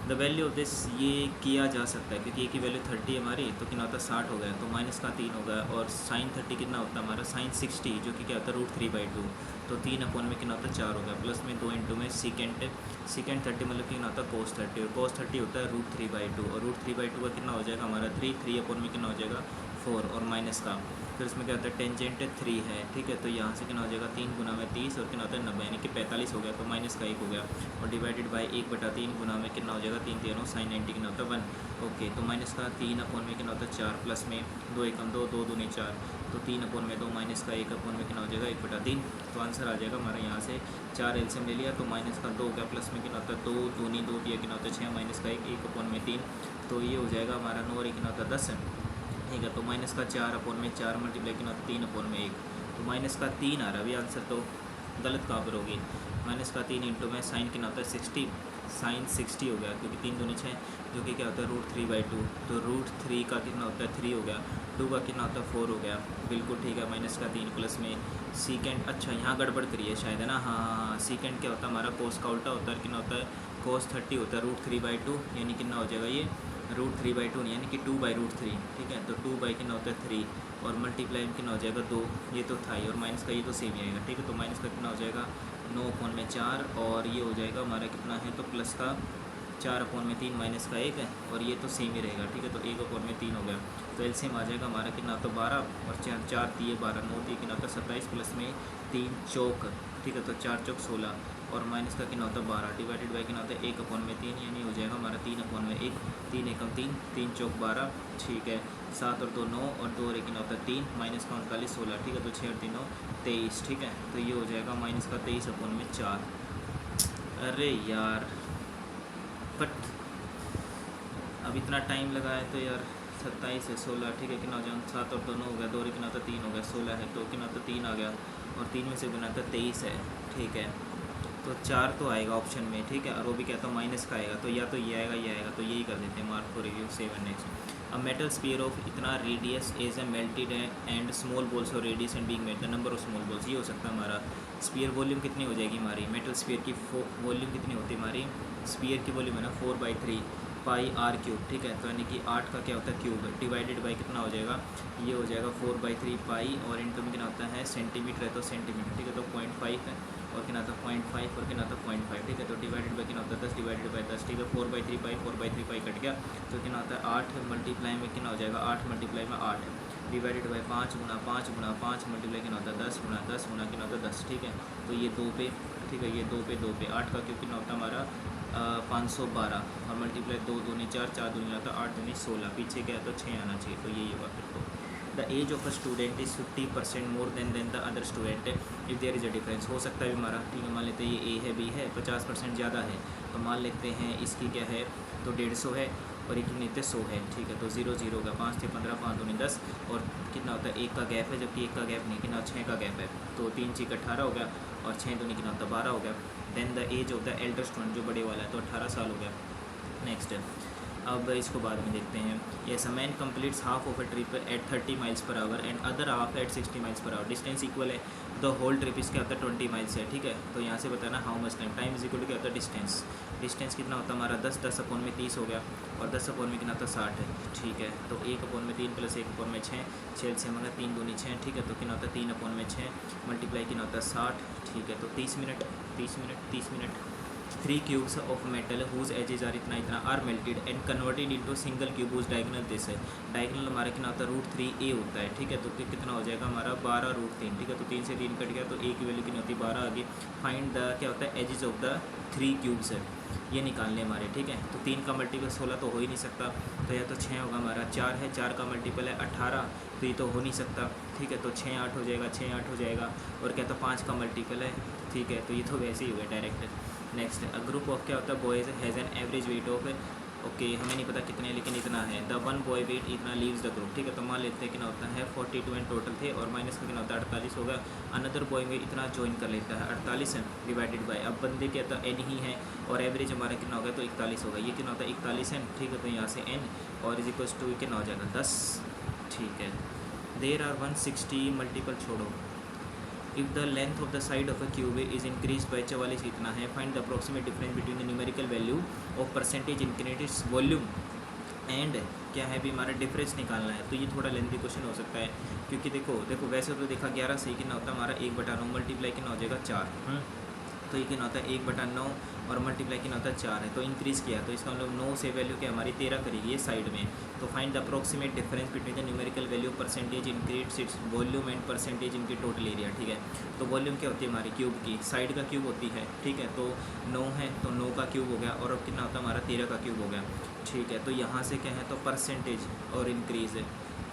the value of this, ये किया जा सकता है क्योंकि ए की वैल्यू 30 है हमारी, तो कितना होता है 60 हो गया, तो माइनस का 3 हो गया, और साइन 30 कितना होता है हमारा, साइन 60 जो कि क्या होता है √3/2, तो 3 अपॉन में कितना होता है 4 हो गया, प्लस में 2 इंटू में सीकेंड 30 मतलब कितना होता है cos 30, और cos 30 होता है √3/2, और √3/2 का कितना हो जाएगा हमारा 3 अपॉन में कितना हो जाएगा 4, और माइनस का फिर इसमें क्या होता है टेंजेंट 3 है, ठीक है। तो यहाँ से कितना हो जाएगा 3 गुना में 30 और कितना होता है 90, यानी कि 45 हो गया, तो माइनस का 1 हो गया, और डिवाइडेड बाय 1/3 गुना में कितना हो जाएगा 3 3 साइन 90 कितना होता है 1। ओके, तो माइनस का 3 अपॉन में कितना होता है 4, प्लस में 2 एकम 2, 2 दूनी 4, तो 3 अपॉन में 2, माइनस का 1 अपॉन में कितना हो जाएगा 1/3, तो आंसर आ जाएगा हमारा यहाँ से 4 एलसीएम ले लिया, तो माइनस का 2 हो गया, प्लस में कितना होता है 2 दूनी 2 दिया कितना होता है 6, माइनस का 1 अपॉन में 3, तो ये हो जाएगा हमारा 9 और कितना होता है 10, ठीक है। तो माइनस का 4 अपॉन में 4 मल्टीप्लाई कितना 3 अपॉन में 1, तो माइनस का 3 आ रहा है अभी आंसर, तो गलत कहाँ पर होगी, माइनस का 3 इंटू में साइन कितना होता है 60, साइन 60 हो गया क्योंकि 3 दूनी 6 जो कि क्या होता है √3/2, तो √3 का कितना होता है 3 हो गया, 2 का कितना होता है 4 हो गया, बिल्कुल ठीक है। माइनस का 3 प्लस में सीकेंड, अच्छा यहाँ गड़बड़ करी है शायद है ना, हाँ सीकेंड क्या होता है हमारा कोस का उल्टा होता है, कितना होता है cos 30 होता है √3/2, यानी कितना हो जाएगा ये √3/2 यानी कि 2/√3, ठीक है। तो 2 बाई कितना होता है 3 और मल्टीप्लाई में कितना हो जाएगा 2, ये तो था ही, और माइनस का ये तो सेम ही आएगा, ठीक है। तो माइनस का कितना हो जाएगा 9 अपॉन में 4, और ये हो जाएगा हमारा कितना है, तो प्लस का 4 अपॉन में 3 माइनस का 1 है, और ये तो सेम ही रहेगा, ठीक है। तो 1 अपॉन में 3 हो गया, तो एलसीएम आ जाएगा हमारा कितना, तो 12 और 4 दिए 12, 9 दिए कितना होता है 27, प्लस में 3 चौक, ठीक है। तो 4 चौक 16 और माइनस का कितना होता है 12, डिवाइडेड बाई कितना होता है 1 अपॉन में 3, यानी हो जाएगा हमारा 3 अपॉन में 1, 3 एकम 3, 3 चौक 12, ठीक है। 7 और 2 9 और 2 और 1 कितना होता है 3, माइनस का 39 16, ठीक है। तो 6 और 3 9 23, ठीक है। तो ये हो जाएगा माइनस का 23 अपॉन में 4। अरे यार बट अब इतना टाइम लगा है तो यार 27 है 16, ठीक है। कितना हो जाएगा 7 और 2 9 हो गया, 2 और कितना होता है 3 हो गया, 16 है, तो कितना होता है 3 आ गया, और 3 में से गुना था 23 है, ठीक है। तो 4 तो आएगा ऑप्शन में, ठीक है। और वो भी कहता हूँ माइनस का आएगा, तो या तो ये आएगा ये आएगा, तो यही कर देते हैं mark for review 7 next. A metal sphere of इतना radius is a melted and small balls और radius and being made the number of small balls, ये हो सकता है हमारा स्पीयर वॉल्यूम कितनी हो जाएगी हमारी, मेटल स्पीयर की वॉल्यूम कितनी होती है हमारी, स्पीयर की वॉल्यूम है ना 4/3 पाई r क्यूब, ठीक है। तो यानी कि 8 का क्या होता है क्यूब, डिवाइडेड बाई कितना हो जाएगा, ये हो जाएगा 4/3 पाई, और इंटू में कितना होता है सेंटीमीटर है, तो सेंटीमीटर, ठीक है। तो 0.5 है, और कितना था 0.5 और कितना था 0.5, ठीक है। तो डिवाइडेड बाई कितना होता है 10 डिवाइडेड बाई 10, ठीक है। 4/3 पाई 4/3 पाई कट गया, तो कितना होता है 8 मल्टीप्लाई में कितना हो जाएगा 8 मल्टीप्लाई में 8 divided by 5 Guna 5 Guna 5 multiply कितना होता है 10 गुना 10 गुना कितना होता है 10, ठीक है। तो ये 2 पे, ठीक है, ये 2 पे 2 पे 8 का क्यों कितना होता है हमारा 512, और मल्टीप्लाई 2 दूनी 4 4 दूनी होता है 8 दूनी 16, पीछे गया तो 6 आना चाहिए, तो यही होगा फिर। तो the age of a student is 50% more than the other student if there is a difference, हो सकता है भी हमारा, ठीक है। मान लेते हैं ये ए है बी है 50% ज़्यादा है, तो मान लेते हैं इसकी क्या है, तो 150 है और एक कितनी 100 है, ठीक है। तो 0 0 का 5 से 15 5 दूनी 10, और कितना होता है 1 का गैप है, जबकि 1 का गैप नहीं, कितना 6 का गैप है, तो 3 6 18 हो गया, और 6 दूनी कितना होता है 12 हो गया। Then the age of the elder student जो बड़े वाला है, तो 18 साल हो गया। नेक्स्ट, अब इसको बाद में देखते हैं। Yes, a man completes half of a trip at 30 miles per hour and other half at 60 miles per hour, distance equal है, द होल ट्रिप इसके होता है 20 माइल्स है, ठीक है। तो यहाँ से बताना how much time, time is equal to क्या होता है डिस्टेंस, डिस्टेंस कितना होता है हमारा 10 10 अपॉन में 30 हो गया, और 10 अपॉन में कितना होता है 60 है, ठीक है। तो 1 अपॉन में 3 प्लस 1 अपॉन में 6 6 से मगर 3 दूनी 6, ठीक है। तो कितना होता है 3 अपॉन में 6 मल्टीप्लाई कितना होता है 60, ठीक है। तो 30 minute 30 minute 30 minute 3 cubes of metal whose edges are इतना इतना are melted and converted into single cube whose diagonal this है, डायगोनल हमारा कितना होता है √3a होता है, ठीक है। तो कितना हो जाएगा हमारा 12√3, ठीक है। तो 3 से 3 कट गया, तो a की वैल्यू कितनी होती है 12 आगे। फाइंड द क्या होता है एजेस ऑफ द 3 क्यूब्स है, ये निकालने हमारे, ठीक है। तो 3 का मल्टीपल 16 तो हो ही नहीं सकता, तो या तो 6 होगा हमारा, 4 है, 4 का मल्टीपल है 18, तो ये तो हो नहीं सकता, ठीक है। तो 6 8 हो जाएगा, 6 8 हो जाएगा, और क्या तो 5 का मल्टीपल है, ठीक है। तो ये तो वैसे ही हो गया direct. Next, a group of क्या होता है boys has an average weight of okay हमें नहीं पता कितने, लेकिन इतना है। द वन बॉय वेट इतना लीव्स द ग्रुप, ठीक है। तो मान लेते हैं कितना होता है 42 एंड टोटल थे, और माइनस का कितना होता है 48 होगा। अनदर बॉय में इतना ज्वाइन कर लेता है 48 डिवाइडेड बाय, अब बंदे के तो एन ही है और एवरेज हमारा कितना होगा तो 41 होगा। ये कितना होता है 41 है, ठीक है। तो यहाँ से एन और इज इक्वल्स टू कितना हो जाएगा 10, ठीक है। देर आर 160 मल्टीपल छोड़ो। If the length of the side of a cube is increase by 44 इतना है, find the approximate difference between the numerical value of percentage increase volume and क्या है भी हमारा डिफरेंस निकालना है। तो ये थोड़ा लेंथी क्वेश्चन हो सकता है, क्योंकि देखो वैसे तो देखा 11 से कितना होता है हमारा 1/9 मल्टीप्लाई कितना हो जाएगा 4, तो ये कितना होता है 1/9 और मल्टीप्लाई कितना होता है 4 है। तो इंक्रीज़ किया तो इसका मतलब 9 से वैल्यू क्या हमारी 13 करेगी ये साइड में। तो find the approximate difference between the numerical value percentage increase its volume and percentage इनकी टोटल एरिया, ठीक है। तो वॉल्यूम क्या होती है हमारी क्यूब की, साइड का क्यूब होती है, ठीक है। तो 9 है तो 9 का क्यूब हो गया, और अब कितना होता है हमारा 13 का क्यूब हो गया, ठीक है। तो यहाँ से क्या है तो परसेंटेज और इंक्रीज़ है।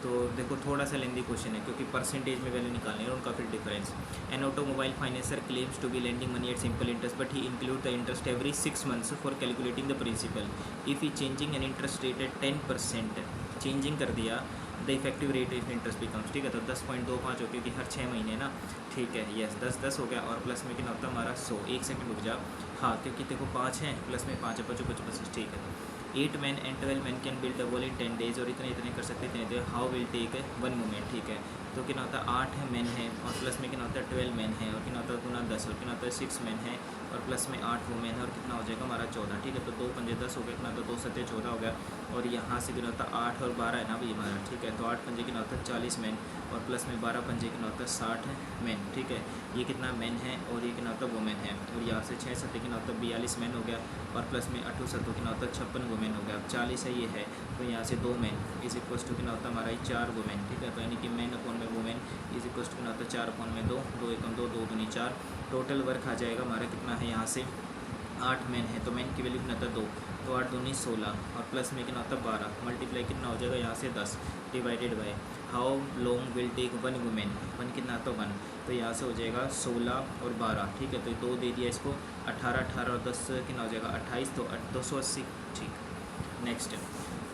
तो देखो थोड़ा सा लेंदी क्वेश्चन है, क्योंकि परसेंटेज में वैल्यू निकालनी है और उनका फिर difference. An automobile financer claims to be lending money at simple interest, but he include the interest every 6 months for calculating the principal. If he changing an interest rate at 10%, changing कर दिया the effective rate of interest becomes, ठीक है। तो 10.25 हो, क्योंकि हर 6 महीने ना, ठीक है। यस 10 हो गया, और प्लस में कितना होता है हमारा 100। 1 सेकंड रुक जा, हाँ, क्योंकि देखो 5 है प्लस में 5 है 25, ठीक है। 8 men and 12 men can build a wall in 10 days, और इतने कर सकते इतने देर। हाउ विल टेक 1 मोमेंट, ठीक है। तो कितना होता है 8 मैन है, और प्लस में कितना होता है 12 मैन है, और कितना होता है गुना 10, और कितना होता है 6 मैन है, और प्लस में 8 वुमेन है, और कितना हो जाएगा हमारा 14, ठीक है। तो 2 पंजे 10 हो गया, कितना तो 2 सत्ते 14 हो गया, और यहाँ से कितना होता है 8 और 12 है ना भाई हमारा, ठीक है। तो 8 पंजे कितना होता है 40 मैन, और प्लस में 12 पंजे कितना होता है 60 मैन, ठीक है। ये कितना मैन है और ये कितना होता है वुमेन है, और यहाँ से 6 सत्ते कितना होता है 42 मैन हो गया, और प्लस में 8 सत्तों कितना होता है 56 वुमेन हो गया। अब 40 है ये है, तो यहाँ से 2 मैन इज इक्वल्स टू कितना होता है हमारा 4 वुमेन, ठीक है। तो यानी कि मैन अपॉन में वुमेन इज इक्वल्स टू कितना होता है 4 अपॉन में 2, 2 एकम 2, 2 दूनी 4। टोटल वर्क आ जाएगा हमारा कितना है यहाँ से 8 मैन है, तो मैन की वैल्यू कितना होता है 2, तो 8 दूनी 16, और प्लस में कितना होता है 12, मल्टीप्लाई कितना हो जाएगा यहाँ से 10 divided by how long will take 1 women, 1 कितना तो 1, तो यहाँ से हो जाएगा 16 और 12, ठीक है। तो 2 दे दिया इसको, 18 और 10 कितना हो जाएगा 28, तो 280, ठीक। Next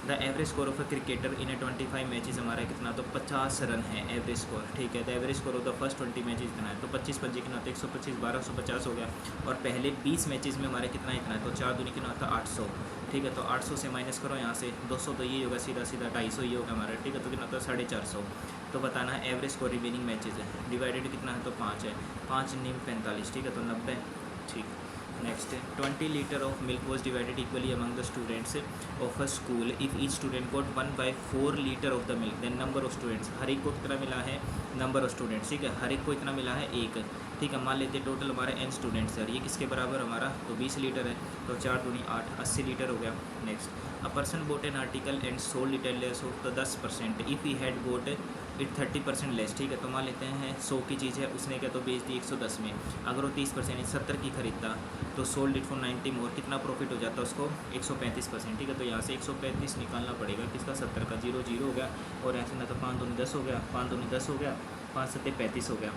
the average score of a cricketer in 25 matches हमारा कितना तो 50 रन है एवरेज स्कोर, ठीक है। The average score of the first 20 matches कितना है, तो 25 पंजे कितना होता है 125, 1250 हो गया, और पहले 20 मैचेस में हमारे कितना इतना है, तो 4 दूनी कितना होता है 800, ठीक है। तो 800 से माइनस करो यहाँ से 200, तो ये होगा सीधा 250 ये होगा हमारा, ठीक है। तो कितना होता है 450, तो बताना है एवरेज स्कोर रिमेनिंग मैचेस है, डिवाइडेड कितना है तो 5 है, 5 नीम 45, ठीक है। तो 90, ठीक। Next 20 litre of milk was divided equally among the students of a school. If each student got 1/4 litre of the milk, then number of students, हर एक को कितना मिला है नंबर ऑफ स्टूडेंट्स, ठीक है। हर एक को इतना मिला है 1, ठीक है। मान लेते टोटल हमारा n स्टूडेंट्स है, ये किसके बराबर हमारा तो 20 लीटर है, तो 4 दूनी 8, 80 लीटर हो गया। Next a person boat an article and sold it at less of the 10%, if he had boat it 30% less, ठीक है। तो मान लेते हैं 100 की चीज़ है, उसने क्या तो बेच दी 110 में, अगर वो 30% 70 की खरीदता तो सोल्ड इट फॉर 90 मोर, कितना प्रॉफिट हो जाता है उसको 135%, ठीक है। तो यहाँ से 135 निकालना पड़ेगा किसका 70 का, 0 0 हो गया, और ऐसे ना तो 5 दूनी 10 हो गया, 5 दूनी 10 हो गया, 5 सत्ते 35 हो गया,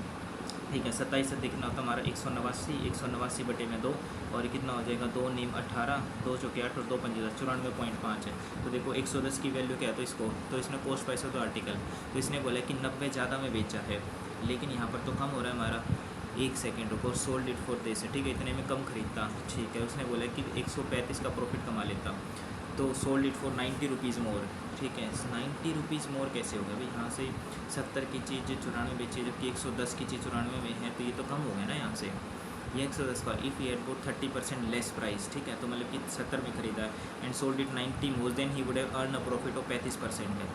ठीक है। 27 सत्ते कितना होता है हमारा 189, 189 बटे में 2, और कितना हो जाएगा 2 नीम 18, 2 चौके 8 और 2 पंजे 10, 94.5 है। तो देखो 110 की वैल्यू क्या है, तो इसको तो इसने पोस्ट प्राइस हो तो आर्टिकल, तो इसने बोला कि 90 ज़्यादा में बेचा है, लेकिन यहाँ पर तो कम हो रहा है हमारा, 1 सेकेंड रुको, सोल्ड इट फॉर दिस, ठीक है। इतने में कम खरीदता, ठीक है। उसने बोला कि 135 का प्रॉफिट कमा लेता, तो सोल्ड इट फॉर 90 रुपीज़ मोर, ठीक है। 90 रुपीज़ मोर कैसे होगा भाई, यहाँ से 70 की चीज़ 94 बेची, जबकि 110 की चीज़ 94 में है, तो ये तो कम हो गया ना यहाँ से, ये 110 का। If he had bought 30% less price, ठीक है, तो मतलब कि 70 में खरीदा है, and sold it 90 more, then he would have earn a profit of 35% है,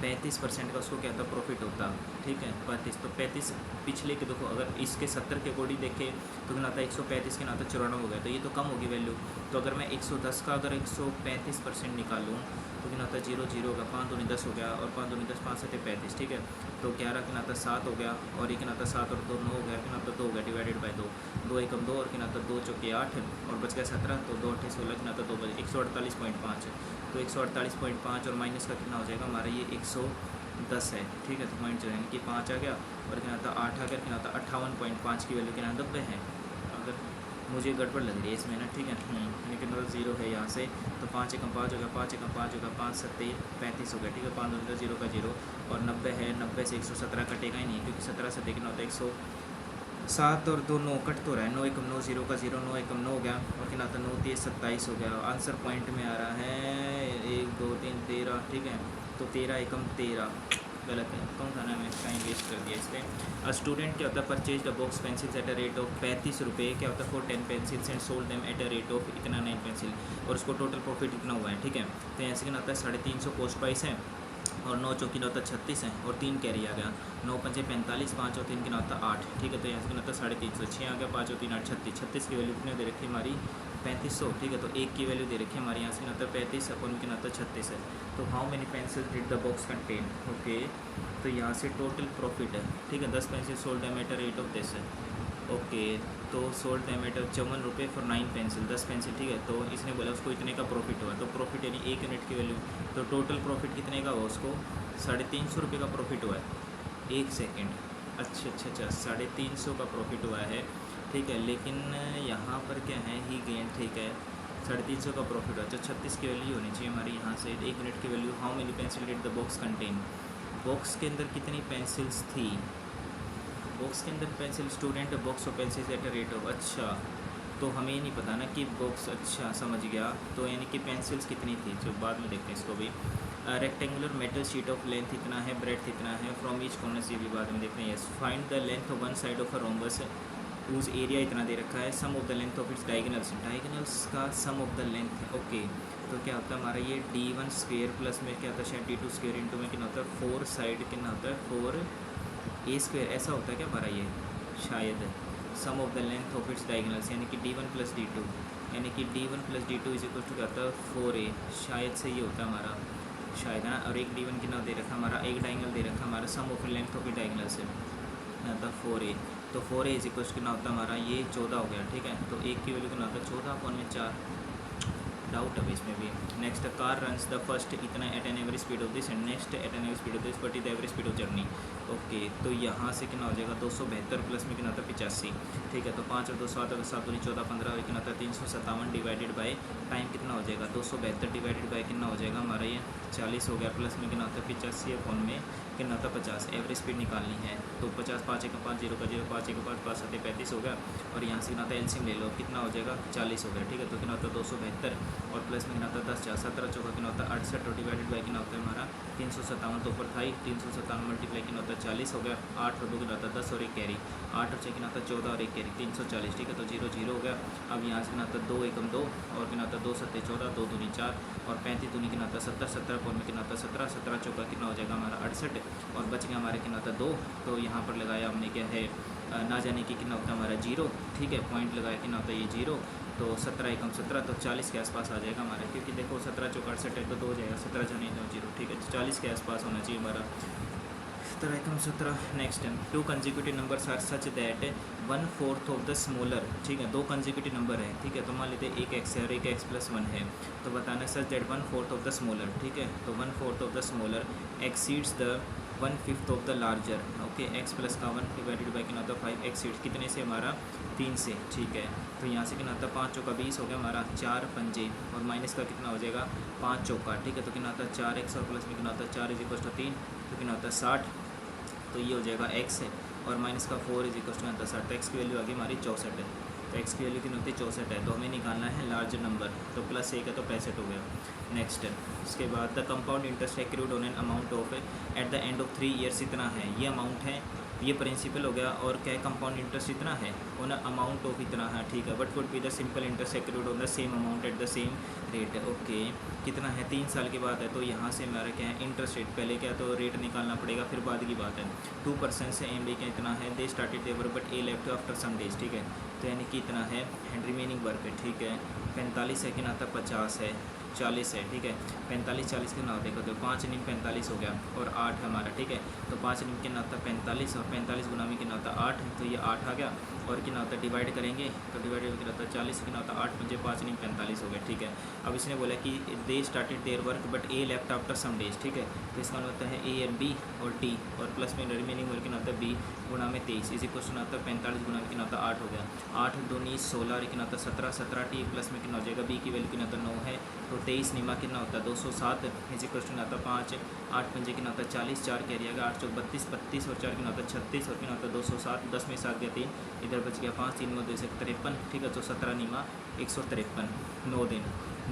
35% का उसको क्या था प्रॉफिट होता, ठीक है। 35, तो 35 पिछले के देखो, अगर इसके 70 के अकॉर्डिंग देखें तो कितना आता 135 के नाता 94 हो गया, तो ये तो कम होगी वैल्यू। तो अगर मैं 110 का अगर 135% निकालूँ तो कितना आता 0 0 होगा, 5 दूनी 10 हो गया, और 5 दूनी 10, 5 सत्ते 35, ठीक है। तो 11 के नाता 7 हो गया, और ये के नाता 7 और 2 9 हो गया, के नाता 2 हो गया, डिवाइडेड बाय 2, 2 एकम 2, और के नाता 2 चौके 8, और बच गया 17, तो 2 8 16 के नाता 2 बजे 148.5 है। तो 148.5 और माइनस का कितना हो जाएगा हमारा ये 110 है, ठीक है। तो पॉइंट जो है कि 5 आ गया, और क्या आता 8 आ गया, क्या आता 58.5 की वैल्यू क्या 90 है। अगर मुझे गड़बड़ लग रही है इसमें ना, ठीक है। लेकिन मतलब जीरो है यहाँ से, तो 5 एकम 5 होगा, 5 एकम 5 होगा, 5 सत्ते 35 हो गया, ठीक है। 5 दूनी जीरो का जीरो, और 90 है, 90 से 117 कटेगा ही नहीं, क्योंकि 17 से देखना होता है 107 और 2 9 कट तो रहा है। 9 एकम 9 जीरो का जीरो, 9 एकम 9 हो गया, और क्या नाता 9 3 27 हो गया। आंसर पॉइंट में आ रहा है 1 2 3 13, ठीक है। तो 13 एकम 13 गलत है, कौन था ना, मैं टाइम वेस्ट कर दिया इस पर। स्टूडेंट क्या होता है, purchase the box pencils at a rate of 35 रुपये, क्या होता है, for 10 pencils and sold them at a rate of इतना 9 पेंसिल, और उसको टोटल प्रॉफिट इतना हुआ है, ठीक है। तो ऐसे क्या आता है 350 कॉस्ट प्राइस है, और 9 चौकी नौ होता 36 है, और 3 कैरी आ गया, 9 पंजे 45, 5 और 3 के होता 8, ठीक है। तो यहाँ से होता 350, 6 आ गया, 5 और 3 8 36, 36 की वैल्यू कितने दे रखी है हमारी 3500, ठीक है। तो 1 की वैल्यू दे रखी है हमारे यहाँ से होता 35 अपन के होता 36 है। तो how many pencil did the box contain, okay. तो यहाँ से टोटल प्रॉफिट है, ठीक है। 10 pencil sold em at rate of this है, ओके। तो सोल्ड एम एट 54 रुपये फॉर 9 पेंसिल, 10 पेंसिल, ठीक है। तो इसने बोला उसको इतने का प्रॉफिट हुआ, तो प्रॉफिट यानी 1 यूनिट की वैल्यू, तो टोटल प्रॉफिट कितने का हुआ, उसको 350 रुपये का प्रॉफिट हुआ है। 1 सेकेंड, अच्छा 350 का प्रॉफिट हुआ है, ठीक है। लेकिन यहाँ पर क्या है, ही गेन, ठीक है। 350 का प्रॉफिट हुआ, तो 36 की वैल्यू होनी चाहिए हमारी यहाँ से। 1 यूनिट की value, how many pencil did the box contain, box के अंदर कितनी पेंसिल्स थी, बॉक्स के अंदर पेंसिल, स्टूडेंट बॉक्स और pencils at a rate of, अच्छा। तो हमें नहीं पता ना कि बॉक्स, अच्छा समझ गया। तो यानी कि पेंसिल्स कितनी थी, जो बाद में देखते हैं इसको भी। Rectangular metal sheet of length इतना है, ब्रेड्थ इतना है, फ्रॉम ईच कॉर्नर से भी बाद में देखते हैं। Yes, find the length of one side of a rhombus, use area इतना दे रखा है, sum of the length of its diagonals, diagonals का सम ऑफ द लेंथ है, ओके। तो क्या होता है हमारा ये D1 स्क्वेयर प्लस में क्या होता है शायद D2 स्क्वेयर इंटू में कितना होता है 4 साइड कितना होता है 4A स्क्वेयर, ऐसा होता है क्या हमारा ये शायद। Sum of the length of its diagonals यानी कि D1 प्लस D2, यानी कि D1 plus D2 is equal to क्या होता है 4A, शायद से ये होता है हमारा, शायद है ना। और एक D1 कितना दे रखा हमारा, एक डायगोनल दे रखा हमारा, sum of length of it diagonal से होता 4A। तो 4A इज इक्वल कितना होता है हमारा ये 14 हो गया, ठीक है। तो 1 की वैल्यू कितना होता है 14/4, डाउट है इसमें भी। Next, car runs the first इतना at an average speed of this and next at an average speed of this, but is the average speed of journey, okay. तो यहाँ से कितना हो जाएगा 272 प्लस में कितना होता है 85, ठीक है। तो 5 और 2 7 और 7 2 14 15 और कितना होता है 357 डिवाइडेड बाय टाइम कितना हो जाएगा 272 डिवाइडेड बाय कितना हो जाएगा हमारा ये 40 हो गया, प्लस में कितना होता है 85 अपॉन में कितना होता है 50, एवरेज स्पीड निकालनी है। तो 50, 5 1 5 0 का 0, 5 1 5 5 7 35 हो गया, और यहाँ से कितना होता है एलसीएम ले लो, कितना हो जाएगा 40 हो गया, ठीक है। तो कितना होता है 272 और प्लस में कितना होता है 10 4 17 चौका कितना होता है 68 और डिवाइडेड बाई कितना होता है हमारा 357, तो ऊपर था ही 357 मल्टीप्लाई कितना होता है 40 हो गया, 8 और 2 कितना होता है 10 और 1 कैरी, 8 और 6 कितना होता है 14 और 1 कैरी 340, ठीक है। तो 0 0 हो गया। अब यहाँ से कितना होता है 2 एकम 2 और कितना होता है 2 7 14, 2 दूनी 4 और 35 दूनी कितना होता है 70, 70 पर में कितना होता है 17, 17 चौका कितना हो जाएगा हमारा 68 और बच गया हमारे कितना होता है 2। तो यहाँ पर लगाया हमने क्या है ना जाने की कितना होता है हमारा 0, ठीक है। पॉइंट लगाया कितना होता है ये 0, तो 17 एकम 17, तो 40 के आसपास आ जाएगा हमारा, क्योंकि देखो 17 चौका 68 है तो 2 हो जाएगा, 17 जाने 9 0, ठीक है। तो 40 के आसपास होना चाहिए हमारा 17 एकम 17। Next time 2 consecutive numbers are such that 1/4 of the smaller, ठीक है। 2 कंसेक्यूटिव नंबर है, ठीक है। तो मान लेते हैं एक x है और एक x + 1 है, तो बताना सच दैट 1/4 ऑफ द स्मॉलर, ठीक है। तो 1/4 of the smaller exceeds the 1/5 of the larger, okay. x plus का 1 डिवाइडेड बाई कितना होता है 5, एक्सीड्स कितने से हमारा 3 से, ठीक है। तो यहाँ से कितना होता है 5 चौका 20 हो गया हमारा, 4 पंजे और माइनस का कितना हो जाएगा 5 चौका, ठीक है। तो कितना होता है 4x और प्लस में कितना होता है 4 = 3, तो कितना होता है 60, तो ये हो जाएगा x है, और माइनस का 4 = कितना होता है 60, तो x की वैल्यू आ गई हमारी 64 है। तो x की वैल्यू कितनी होती है 64 है, तो हमें निकालना है लार्ज नंबर, तो प्लस 1 है तो 65 हो गया। नेक्स्ट उसके बाद the compound interest accrued on an amount of at the end of 3 years इतना है, ये अमाउंट है, ये प्रिंसिपल हो गया, और क्या कंपाउंड इंटरेस्ट इतना है ऑन अमाउंट ऑफ इतना है, ठीक है। But would be the simple interest accrued on the same amount at the same rate, okay. कितना है 3 साल के बाद है, तो यहाँ से हमारा क्या है इंटरेस्ट रेट, पहले क्या तो रेट निकालना पड़ेगा फिर बाद की बात है। 2% से एम डी का इतना है, they started their but A left after some days, ठीक है। तो यानी कि इतना है एंड रिमेनिंग वर्क है, ठीक है। 45 है कि ना था 50 है, 40 है, ठीक है। 45 40 कितना होता है देखो, तो 5 निम 45 हो गया और 8 है हमारा, ठीक है। तो 5 निम कितना होता है 45 और 45 गुना में कितना होता है 8, तो ये 8 आ गया। और कितना होता है डिवाइड करेंगे तो डिवाइड कितना होता है 40 कितना होता है 8 पंजे 5 निम 45 हो गया, ठीक है। अब इसने बोला कि they started their work but A left after some days, ठीक है। तो इसका मतलब होता है ए एंड बी और टी और प्लस में रिमेनिंग वर्क कितना होता है बी गुना में 23 इसी क्वेश्चन आता है 45 गुना में कितना होता है 8 हो गया। 8 दूनी 16 और कितना होता है 17, 17 टी प्लस में कितना हो जाएगा बी की वैल्यू कितना होता है 9 है। तो 23 निमा कितना होता है 207 इसी क्वेश्चन आता है 5, 8 पंजे कितना होता है 40, 4 कैरी आ गया 8 चौक 32, 32 और 4 कितना होता है 36 और कितना होता है 207, 10 में 7 गया 3, इधर बच गया 5, 3 में 2 53, ठीक है। तो 17 निमा 153,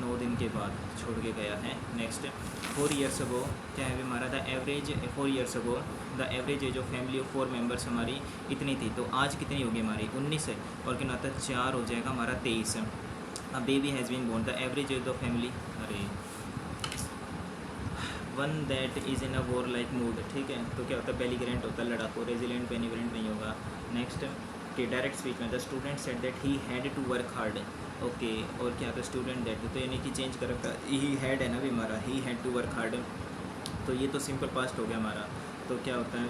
9 दिन के बाद छोड़ के गया है। नेक्स्ट 4 ईयर्स अगो क्या है हमारा the average 4 years ago the average age of family of 4 members हमारी इतनी थी। तो आज कितनी होगी हमारी 19 है और कितना होता है 4 हो जाएगा हमारा 23। अब baby has been born the average age of family, अरे one that is in a war like mood, ठीक है। तो क्या होता है बेलीग्रेंट होता है लड़ाकू, रेजिलेंट बेनिवरेंट नहीं होगा। नेक्स्ट कि डायरेक्ट स्पीच में the student said that he had to work hard, okay. और क्या था स्टूडेंट दैट, तो यानी कि चेंज कर रखा ही हैड है ना भी हमारा, he had to work hard, तो ये तो सिंपल पास्ट हो गया हमारा। तो क्या होता है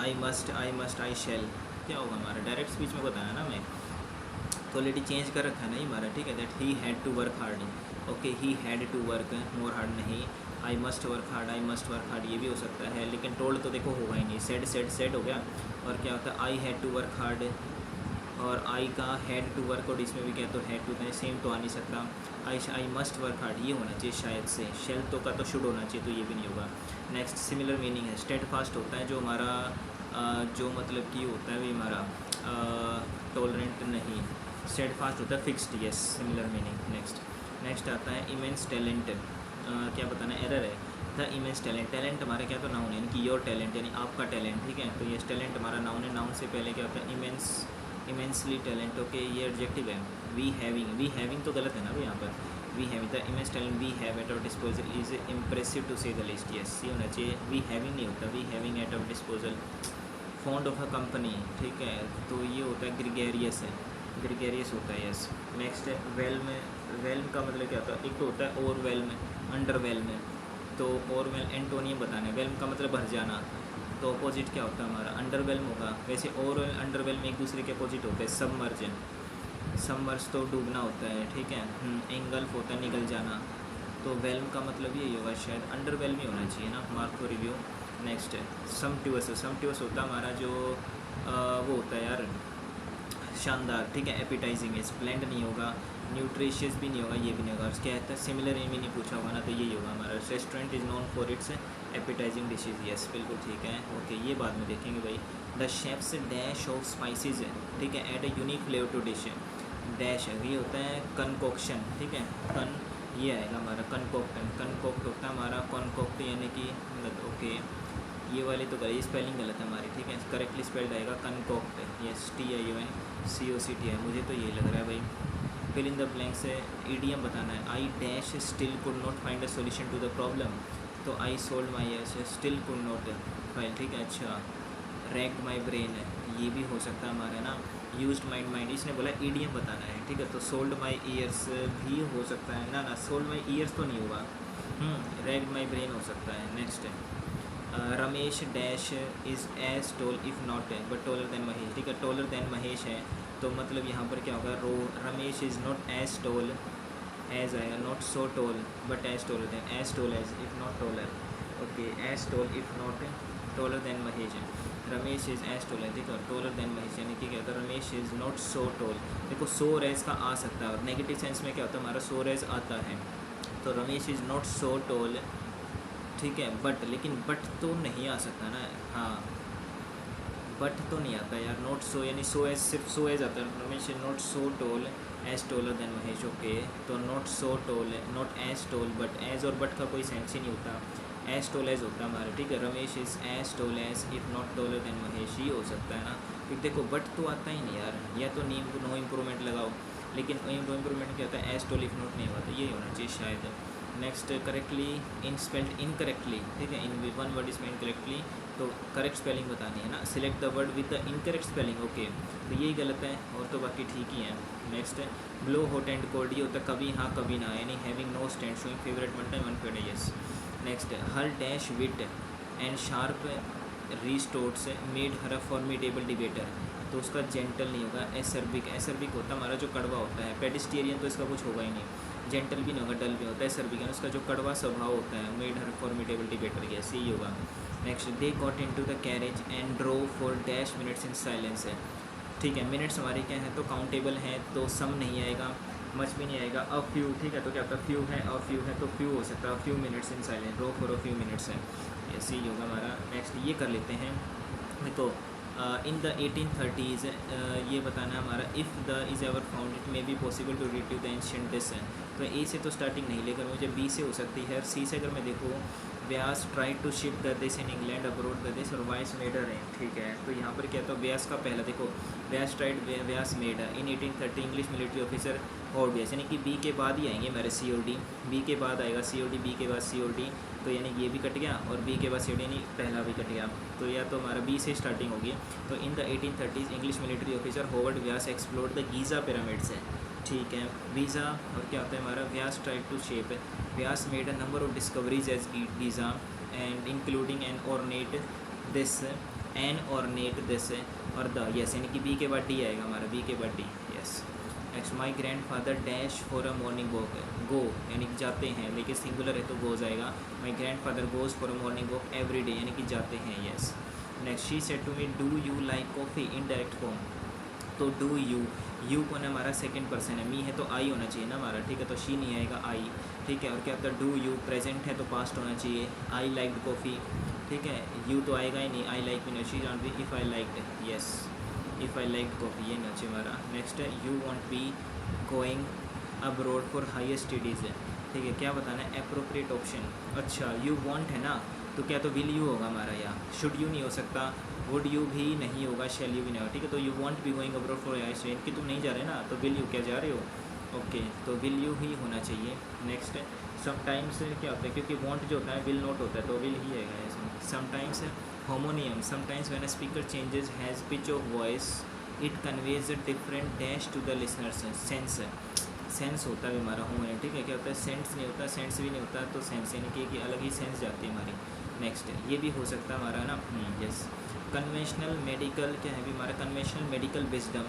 आई मस्ट आई शैल, क्या होगा हमारा डायरेक्ट स्पीच में बताया ना मैं, तो ऑलरेडी चेंज कर रखा है ना हमारा, ठीक है। That he had to work hard, okay. He had to work more hard नहीं, आई मस्ट वर्क हार्ड ये भी हो सकता है, लेकिन टोल्ड तो देखो होगा ही नहीं, सेड हो गया। और क्या होता है I had to work hard और आई का हैड टू वर्क और इसमें भी क्या तो हैड टू था, सेम तो आ नहीं सकता। आई मस्ट वर्क हार्ड ये होना चाहिए शायद से, शेल तो का तो शुड होना चाहिए, तो ये भी नहीं होगा। नेक्स्ट सिमिलर मीनिंग है स्टेड फास्ट होता है जो हमारा जो मतलब कि होता है भी हमारा टॉलरेंट नहीं, स्टेड फास्ट होता है fixed, yes similar meaning. Next आता है इमेंस टैलेंट, क्या बताना एरर है द इमेंस टैलेंट, टैलेंट हमारा क्या तो नाउन है यानी कि योर टैलेंट यानी आपका टैलेंट, ठीक है। तो ये टैलेंट हमारा नाउन है, नाउन से पहले क्या होता है इमेंसली टैलेंट, ओके। ये एडजेक्टिव है। वी हैविंग तो गलत है ना भाई यहाँ पर, we having the immense talent we have at our disposal is impressive to say the list, yes ये होना चाहिए। वी हैविंग नहीं होता, we having at our disposal. Fond of a company, ठीक है, तो ये होता है ग्रिगेरियस है, ग्रिगेरियस होता है, यस। नेक्स्ट है वेल्म का मतलब क्या होता है, एक तो होता है ओवरवेल्म, अंडरवेल्म, तो ओवरवेल्म एंटोनियम बताना है, वेल्म का मतलब भर जाना, तो अपोजिट क्या होता है हमारा अंडरवेल्म होगा। वैसे ओवरवेल्म अंडरवेल्म एक दूसरे के अपोजिट होते हैं, सबमर्ज तो डूबना होता है, ठीक है। एंगल्फ होता है निगल जाना, तो वेल्म का मतलब यही होगा शायद, अंडरवेल्म ही होना चाहिए ना, मार्क फॉर रिव्यू। नेक्स्ट है समट्यूअस होता है हमारा जो वो होता है यार शानदार, ठीक है। एपिटाइजिंग है, स्प्लेंड नहीं होगा, न्यूट्रिशियस भी नहीं होगा, ये भी नहीं होगा। क्या कहता है सिमिलर एम ही नहीं पूछा होगा ना, तो यही होगा हमारा। Restaurant is known for its appetising dishes, yes बिल्कुल ठीक है, ओके। ये बाद में देखेंगे भाई। The chefs dash of spices, ठीक है, add a unique flavour to dish, dash है ये होता है कनकॉक्शन, ठीक है। ये आएगा हमारा कनकॉक्ट होता है हमारा कॉन्कॉक्ट यानी कि ओके। ये वाली तो गलत, स्पेलिंग गलत है हमारी, ठीक है। करेक्टली स्पेल्ड आएगा कनकॉक्ट, यस TION COCT है, मुझे तो यही लग रहा है भाई। फिल इन द ब्लैंक से ईडीएम बताना है। I dash still could not find a solution to the problem, तो I sold my as still could not file, ठीक है। अच्छा रैक्ड माई ब्रेन, ये भी हो सकता है हमारा ना। यूज्ड माइंड, इसने बोला ईडीएम बताना है, ठीक है। तो सोल्ड माई ईयर्स भी हो सकता है ना, सोल्ड माई ईयर्स तो नहीं होगा। रैक्ड माई ब्रेन हो सकता है। नेक्स्ट है Ramesh dash is as tall if not but taller than Mahesh, ठीक है। टोलर दैन महेश है, तो मतलब यहाँ पर क्या होगा Ramesh is not as tall, as आएगा, not so tall but as taller than, as tall as if not taller, okay. As tall if not taller than Mahesh है। रमेश इज़ एज टोल है, ठीक है। टोलर दैन महेश यानी कि क्या होता है Ramesh is not so toll, देखो सो रेज का आ सकता है और नेगेटिव सेंस में क्या होता है हमारा सो रेज आता है, तो Ramesh is not so toll, ठीक है। बट लेकिन बट तो नहीं आ सकता ना, हाँ बट तो नहीं आता यार। नॉट सो यानी सो एज, सिर्फ सो एज आता है। Ramesh is not so tall as taller than Mahesh, okay. तो not so tall, not as tall, but as और बट का कोई सेंस ही नहीं होता, एज टोल एज होता है हमारा, ठीक है। Ramesh is as tall as if not taller than Mahesh, ही हो सकता है ना, क्योंकि देखो बट तो आता ही नहीं यार, या तो नो इम्प्रूवमेंट लगाओ, लेकिन नो इम्प्रूवमेंट क्या होता है एज टोल इफ़ नॉट नहीं होता, यही होना चाहिए शायद। Next correctly in spelled incorrectly, ठीक है, in one word spelled incorrectly, तो करेक्ट स्पेलिंग बतानी है ना। Select the word with the incorrect spelling, okay, तो यही गलत है और तो बाकी ठीक ही है। Next blow hot and cold, ये होता है कभी हाँ कभी ना, यानी having no stand showing favourite one time one favourite, yes. Next her dash wit and sharp retorts made her a formidable debater, तो उसका जेंटल नहीं होगा, एसर्बिक, एसर्बिक होता है हमारा जो कड़वा होता है। पेडिस्टेरियन तो इसका कुछ होगा ही नहीं, जेंटल भी नहीं होगा, डल भी होता है। एसर्बिक है उसका जो कड़वा स्वभाव होता है, मेड हर फॉर्मिडेबल डिबेटर, ऐसे ही होगा। Next they got into the carriage and drew for dash minutes in silence है, ठीक है, मिनट्स हमारे क्या है तो काउंटेबल हैं, तो सम नहीं आएगा, मच भी नहीं आएगा, अ फ्यू, ठीक है, तो क्या होता है फ्यू है, अ फ्यू है तो फ्यू हो सकता है, few minutes in silence, drew for a few minutes है, ऐसे ही होगा हमारा। नेक्स्ट ये कर लेते हैं, देखो इन द 1830s ये बताना है हमारा, if the is ever found it may be possible to retrieve the ancient this है, तो ए से तो स्टार्टिंग नहीं, लेकर मुझे बी से हो सकती है, सी से अगर मैं देखूँ Vyse tried to ship the this in England abroad the this और वाइस मेडर है, ठीक है, तो यहाँ पर क्या तो व्यास का पहला देखो, Vyse tried Vyse made in 1830 English military officer Howard Vyse, यानी कि बी के बाद ही आएंगे मेरे सी ओ डी, बी के बाद आएगा सी ओ डी, बी के बाद सी ओ डी, तो यानी ये भी कट गया और बी के बाद सी ओ डी यानी पहला भी कट गया, तो या तो हमारा बी से स्टार्टिंग होगी। तो in the 1830s English military officer Howard Vyse explored the Giza pyramids है, ठीक है, वीज़ा और क्या होता है हमारा Vyse tried to shape, Vyse made a number of discoveries as Giza and including an ornate this, an ornate this और द, यस, यानी कि बी के बाद डी आएगा हमारा, बी के बाद D, yes. Next my grandfather dash for a morning walk, go यानी कि जाते हैं, लेकिन सिंगुलर है तो गोज आएगा, my grandfather goes for a morning walk every day, यानी कि जाते हैं, yes. Next she said to me do you like coffee in direct form, तो डू यू कौन है हमारा सेकंड पर्सन है, मी है तो आई होना चाहिए ना हमारा, ठीक है, तो शी नहीं आएगा आई, ठीक है, और क्या होता है डू यू प्रेजेंट है तो पास्ट होना चाहिए, आई लाइक कॉफ़ी, ठीक है, यू तो आएगा ही नहीं, आई लाइक भी नहीं, she don't be, if I like, yes, if I like coffee, ये ना चाहिए हमारा। नेक्स्ट है you want be going abroad for higher studies है, ठीक है, क्या बताना है एप्रोप्रिएट ऑप्शन, अच्छा यू वॉन्ट है ना, तो क्या तो विल यू होगा हमारा, या शुड यू नहीं हो सकता, वुड यू भी नहीं होगा, शैल यू भी नहीं होगा, ठीक है, तो you want be going abroad for higher studies कि तुम नहीं जा रहे ना, तो विल यू क्या जा रहे हो, ओके, तो विल यू ही होना चाहिए। नेक्स्ट समटाइम्स क्या होता है, क्योंकि वॉन्ट जो होता है विल नॉट होता है तो विल ही आएगा इसमें। Sometimes homonym, sometimes when a speaker changes has pitch of voice it conveys a different dash to the listeners, sense, sense होता है हमारा होमोनियम, ठीक है, क्या होता है सेंस नहीं होता, सेंस भी नहीं होता, तो सेंस यानी कि अलग ही सेंस जाती है हमारी। नेक्स्ट ये भी हो सकता है हमारा ना, यस। कन्वेंशनल मेडिकल क्या है भी हमारा, conventional medical wisdom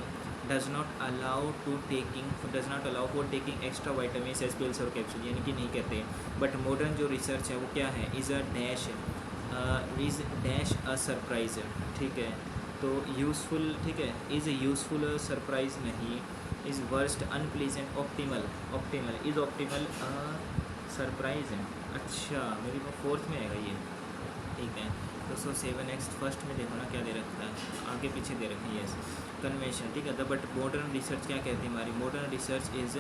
does not allow for taking extra vitamin as pills और कैप्सूल, यानी कि नहीं कहते, बट मॉडर्न जो रिसर्च है वो क्या है, is a dash a surprise, ठीक है, तो यूज़फुल, ठीक है, इज़ यूज़फुल सरप्राइज नहीं, is worst unpleasant optimal is optimal surprise है, अच्छा मेरी को फोर्थ में आएगा ये, ठीक है, तो 7 नेक्स्ट फर्स्ट में देखो ना क्या दे रखा है, आगे पीछे दे रखी है, यस, कन्वेंशन, ठीक है, द बट मॉडर्न रिसर्च क्या कहती है हमारी, मॉडर्न रिसर्च इज़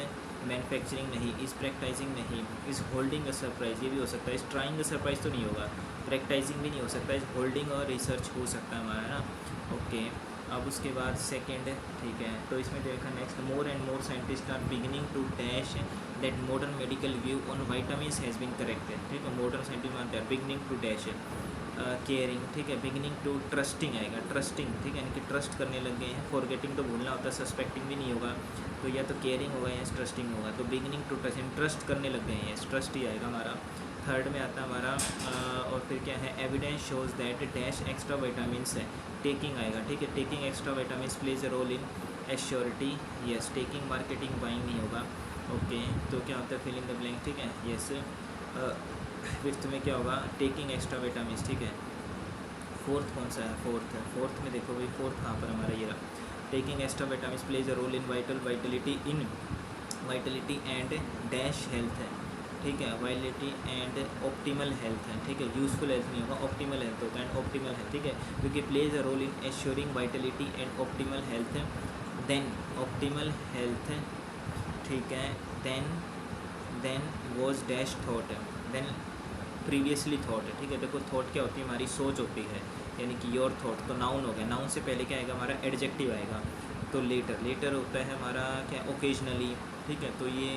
मैन्युफैक्चरिंग नहीं, इज़ प्रैक्टाइजिंग नहीं, इज़ होल्डिंग अ सरप्राइज, ये भी हो सकता है, इज़ ट्राइंग अ सरप्राइज तो नहीं होगा, प्रैक्टाइजिंग भी नहीं हो सकता, इज़ होल्डिंग और रिसर्च हो सकता है हमारा ना, ओके। अब उसके बाद सेकेंड, ठीक है, तो इसमें देखा next more and more scientist are beginning to dash that modern medical view on vitamins has been corrected, ठीक है, modern scientist are beginning to dash caring, ठीक है, बिगिनिंग टू ट्रस्टिंग आएगा, ट्रस्टिंग, ठीक है, यानी कि ट्रस्ट करने लग गए हैं, फॉरगेटिंग तो भूलना होता है, सस्पेक्टिंग भी नहीं होगा, तो या तो केयरिंग होगा या ट्रस्टिंग होगा, तो बिगिनिंग टू ट्रस्ट करने लग गए हैं, ट्रस्ट ही आएगा हमारा। थर्ड में आता है हमारा और फिर क्या है, evidence shows that dash extra vitamins है, टेकिंग आएगा, ठीक है, taking extra vitamins plays a role in assurity, yes, taking marketing buying नहीं होगा, ओके, तो क्या होता है फिल इन द ब्लैंक, ठीक है, यस। फिफ्थ में क्या होगा, टेकिंग एक्स्ट्रा विटामिन, ठीक है। फोर्थ कौन सा है, फोर्थ में देखो भाई, फोर्थ कहाँ पर हमारा ये रहा, taking extra vitamin plays a role in vitality and dash health है, ठीक है, वाइटलिटी एंड ऑप्टिमल हेल्थ है, ठीक है, यूजफुल हेल्थ नहीं होगा, ऑप्टिमल हेल्थ होगा, एंड ऑप्टिमल हेल्थ, ठीक है, क्योंकि plays a role in assuring vitality and optimal health, then optimal health, ठीक है, then was dash thought, then previously thought है, ठीक है, देखो थॉट क्या होती है हमारी, सोच होती है, यानी कि योर थॉट, तो नाउन हो गया, नाउन से पहले क्या आएगा हमारा एडजेक्टिव आएगा, तो लेटर होता है हमारा क्या, ओकेजनली, ठीक है, तो ये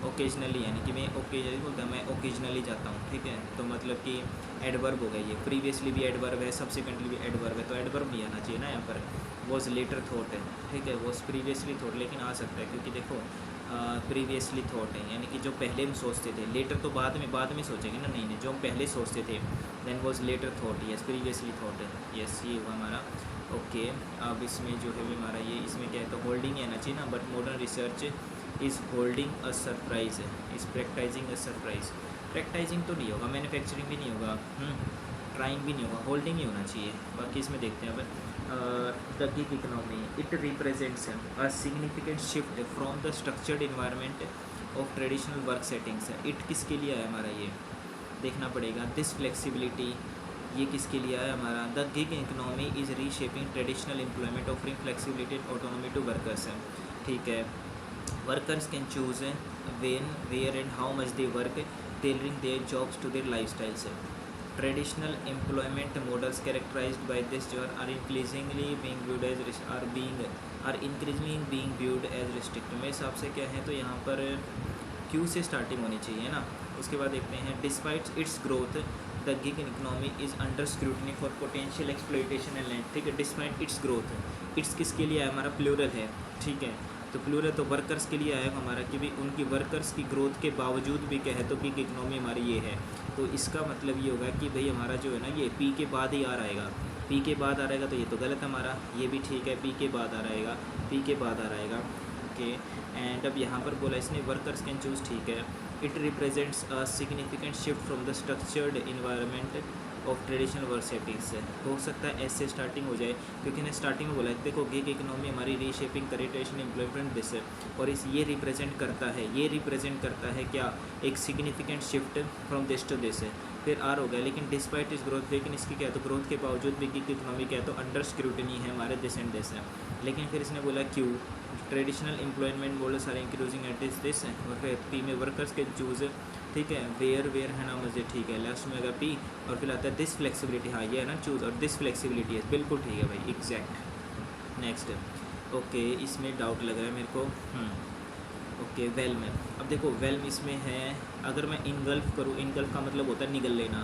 ओकेजनली यानी कि मैं ओकेजनली बोलता मैं ओकेजनली जाता हूँ, ठीक है। तो मतलब कि एडवर्ब हो गया ये, प्रीवियसली भी एडवर्ब है, सब्सिक्वेंटली भी एडवर्ब है, तो एडवर्ब नहीं आना चाहिए ना यहाँ पर। वॉज लेटर थॉट है, ठीक है, वॉज प्रीवियसली थॉट, लेकिन आ सकता है क्योंकि देखो प्रीवियसली थॉट है यानी कि जो पहले हम सोचते थे, लेटर तो बाद में सोचेंगे ना, नहीं जो हम पहले सोचते थे, then was later thought, yes previously thought है, यस ये हुआ हमारा। ओके, अब इसमें जो है भी हमारा ये, इसमें क्या है तो होल्डिंग है ना चाहिए ना, but modern research is holding a surprise, is practising a surprise. Practising तो नहीं होगा, मैन्युफैक्चरिंग भी नहीं होगा, ट्राइंग भी नहीं होगा, होल्डिंग ही होना चाहिए। बाकी इसमें देखते हैं अब the gig economy, it represents a significant shift from the structured environment of traditional work settings. It किसके लिए है हमारा, ये देखना पड़ेगा। दिस फ्लेक्सिबिलिटी, ये किसके लिए है हमारा। The gig economy is reshaping traditional employment, offering flexibility and autonomy to workers, ठीक है। Workers can choose when, where and how much they work, tailoring their jobs to their lifestyles. Traditional employment models characterized by this job are increasingly being viewed as restrictive। मेरे हिसाब से क्या है तो यहाँ पर क्यू से स्टार्टिंग होनी चाहिए ना। उसके बाद देखते हैं despite it's growth the gig economy is under scrutiny for potential exploitation and land, ठीक है। डिस्पाइट इट्स ग्रोथ, इट्स किसके लिए है हमारा, प्लूरल है, ठीक है। तो प्लूरल तो वर्कर्स के लिए आएगा हमारा कि भाई उनकी वर्कर्स की ग्रोथ के बावजूद भी क्या है तो गिग इकोनॉमी हमारी ये है। तो इसका मतलब ये होगा कि भाई हमारा जो है ना ये पी के बाद ही आ रहेगा, पी के बाद आ रहेगा, तो ये तो गलत है हमारा, ये भी ठीक है, पी के बाद आ रहेगा, पी के बाद आ रहेगा, ओके। एंड अब यहाँ पर बोला इसने वर्कर्स कैन चूज, ठीक है। It represents a significant shift from the structured environment of traditional work settings. हो सकता है ऐसे स्टार्टिंग हो जाए क्योंकि ने स्टार्टिंग में बोला है देखो गिग इकोनॉमी हमारी रीशेपिंग करे ट्रेडिशनल एम्प्लॉयमेंट दिस, और इस ये रिप्रेजेंट करता है, ये रिप्रेजेंट करता है क्या, एक significant shift from this to this, फिर आर हो गया। लेकिन डिस्पाइट इस ग्रोथ, लेकिन इसकी क्या है तो ग्रोथ के बावजूद भी गिग इकोनॉमी क्या है तो अंडर स्क्रूटनी है हमारे दिस एंड दिस है। लेकिन फिर इसने बोला क्यों, traditional employment models are increasing at this, और फिर पी में वर्कर्स के चूज़, ठीक है। वेयर है ना मुझे, ठीक है। लास्ट में अगर पी और फिर आता है दिस फ्लेक्सिबिलिटी, हाँ ये है ना चूज़, और दिस फ्लेक्सिबिलिटी है, बिल्कुल ठीक है भाई, एग्जैक्ट। नेक्स्ट, ओके, इसमें डाउट लग रहा है मेरे को, ओके। वेल्म, अब देखो वेल्म इसमें है, अगर मैं इनगल्फ करूँ, इनगल्फ का मतलब होता है निगल लेना,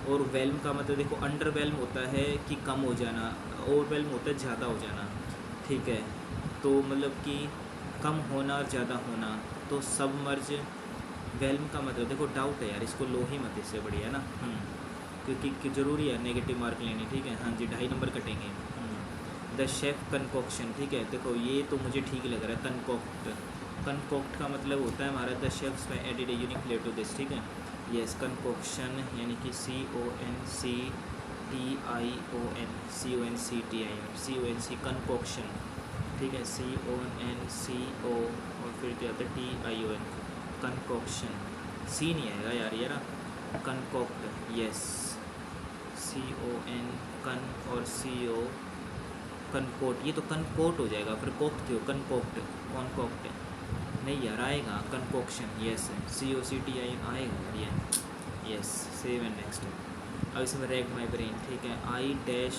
और वेल्म का मतलब देखो अंडर वेल्म होता है कि कम हो जाना, ओवर वेल्म होता है ज़्यादा हो जाना, ठीक है। तो मतलब कि कम होना और ज़्यादा होना, तो सबमर्ज। वेल्म का मतलब देखो डाउट है यार, इसको लो ही मत, इससे बढ़िया ना, क्योंकि ज़रूरी है नेगेटिव मार्क लेने, ठीक है। हाँ जी, 2.5 नंबर कटेंगे। द शेफ कनकॉक्शन, ठीक है। देखो ये तो मुझे ठीक लग रहा है, कनकॉक्ट, कनकॉक्ट का मतलब होता है हमारा द शेफ्स में added a unique flavour to this, ठीक है। यस, कनकॉक्शन यानी कि CONCTION, कनकॉक्शन, ठीक है। CONCO और फिर क्या होता है TION, कनकॉक्शन, सी नहीं आएगा यार ये ना, कनकॉक्ट, यस, CON कन और CO कनकोट, ये तो कनकोट हो जाएगा, फिर कोक्ट क्यों, कनकोक्ट, कॉनकोक्ट नहीं यार आएगा, कनकोक्शन, यस, COCTION आएगा ये, यस। Save and next. अब इसमें रैक्ड माई ब्रेन, ठीक है। I dash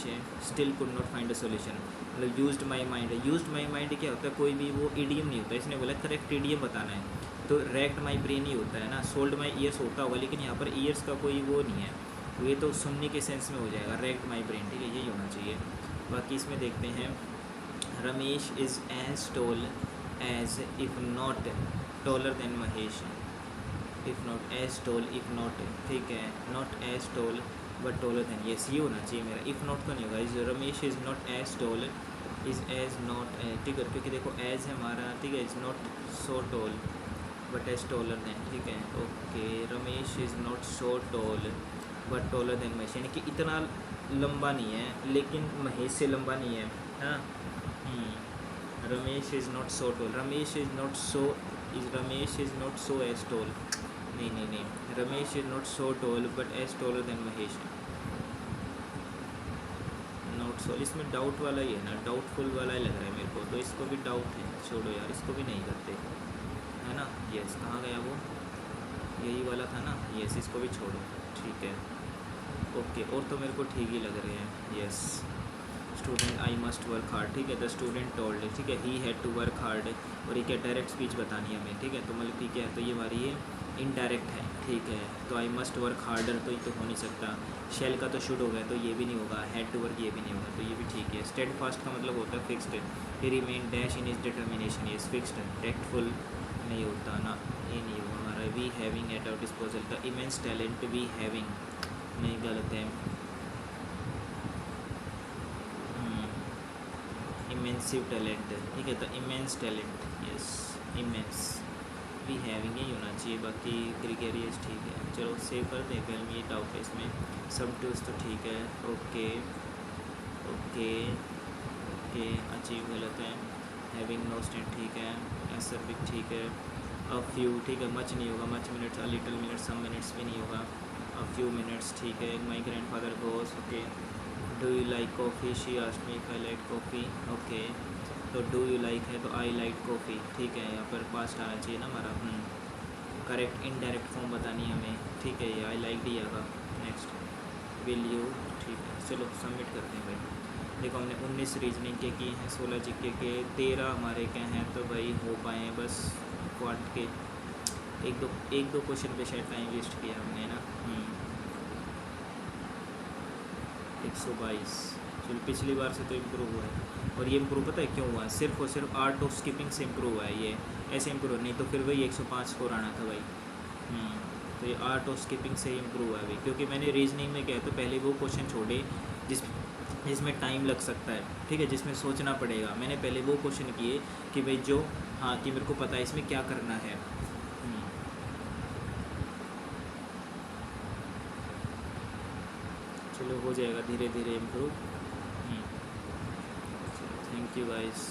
still could not find a solution, मतलब used my mind, used my mind क्या होता है, कोई भी वो इडियम नहीं होता, इसने बोला करेक्ट इडियम बताना है, तो रैक्ड माई ब्रेन ही होता है ना। सोल्ड माई ईयर्स होता होगा, लेकिन यहाँ पर ईयर्स का कोई वो नहीं है, ये तो सुनने के सेंस में हो जाएगा, रैक्ड माई ब्रेन, ठीक है, यही होना चाहिए। बाकी इसमें देखते हैं, Ramesh is as tall as if not taller than Mahesh, if not as tall, if not, ठीक है, not as tall but taller than, yes ये होना चाहिए मेरा, इफ़ नॉट तो नहीं होगा। Is Ramesh is not as tall, is as not, ठीक है, क्योंकि देखो एज है हमारा, ठीक है, is not so tall but as taller than, ठीक है। Okay, Ramesh is not so tall but taller than Mahesh, यानी कि इतना लंबा नहीं है लेकिन महेश से लंबा नहीं है, हाँ। Ramesh is not so tall, Ramesh is not so, Ramesh is not so as tall, नहीं, Ramesh is not so tall but as taller than Mahesh, not so, इसमें डाउट वाला ही है ना, डाउटफुल वाला ही लग रहा है मेरे को, तो इसको भी डाउट है, छोड़ो यार, इसको भी नहीं करते, है ना। यस, कहाँ गया वो, यही वाला था ना, यस, इसको भी छोड़ो, ठीक है। ओके, और तो मेरे को ठीक ही लग रहे हैं, yes. Student I must work hard, ठीक है। द स्टूडेंट टोल्ड, ठीक है, he had to work hard, और ये क्या डायरेक्ट स्पीच बतानी है हमें, ठीक है। तो मतलब ठीक है, तो ये हमारी ये इनडायरेक्ट है, ठीक है। तो आई मस्ट वर्क हार्डर तो ये तो हो नहीं सकता, शेल का तो शुड हो गया तो ये भी नहीं होगा, हैड टू वर्क ये भी नहीं होगा, तो ये भी ठीक है। स्टेड फास्ट का मतलब होता है फिक्स्ड, ही remain dash in is determination, ये फिक्स्ड। टैक्टफुल नहीं होता ना, ये नहीं होगा हमारा। We having at our disposal, the immense talent we having, नहीं गलत है। इमेंसिव टैलेंट, ठीक है। The immense talent, yes immense, we having ही होना चाहिए, बाकी ग्रीगेरियस ठीक है। चलो सेव कर दें, पहले में ये डाउट है इसमें। सब टूल्स तो ठीक है, ओके ओके ओके। अचीव गलत है, हैविंग नो स्टैंड ठीक है, एसर भी ठीक है। अ फ्यू ठीक है, मच नहीं होगा, much minutes, a little minutes, some minutes भी नहीं होगा। अ फ्यू मिनट्स ठीक है। My grandfather goes, okay. Do you like coffee, she asked me if I like coffee, okay. तो डू यू लाइक है तो आई लाइक कॉफ़ी, ठीक है। यहाँ पर पास्ट आना चाहिए ना हमारा, करेक्ट इनडायरेक्ट फॉर्म बतानी है हमें, ठीक है। ये आई लाइक डी आएगा। नेक्स्ट विल यू, ठीक है। चलो सबमिट करते हैं भाई। देखो हमने 19 रीजनिंग के किए हैं, 16 जीके के, 13 हमारे क्या हैं, तो भाई हो पाए हैं बस क्वांट के एक दो क्वेश्चन पे शायद टाइम वेस्ट किया हमने ना। 122, चलो पिछली बार से तो इम्प्रूव हुआ है। और ये इम्प्रूव पता है क्यों हुआ है, सिर्फ और सिर्फ आर्ट ऑफ स्किपिंग से इम्प्रूव हुआ है, ये ऐसे इम्प्रूव नहीं तो फिर वही 105 स्कोर आना था भाई। तो ये आर्ट ऑफ स्किपिंग से इम्प्रूव हुआ है भाई, क्योंकि मैंने रीजनिंग में क्या तो पहले वो क्वेश्चन छोड़े जिसमें टाइम लग सकता है, ठीक है, जिसमें सोचना पड़ेगा। मैंने पहले वो क्वेश्चन किए कि भाई जो हाँ कि मेरे को पता है इसमें क्या करना है। चलो हो जाएगा धीरे धीरे इम्प्रूव। Thank you guys.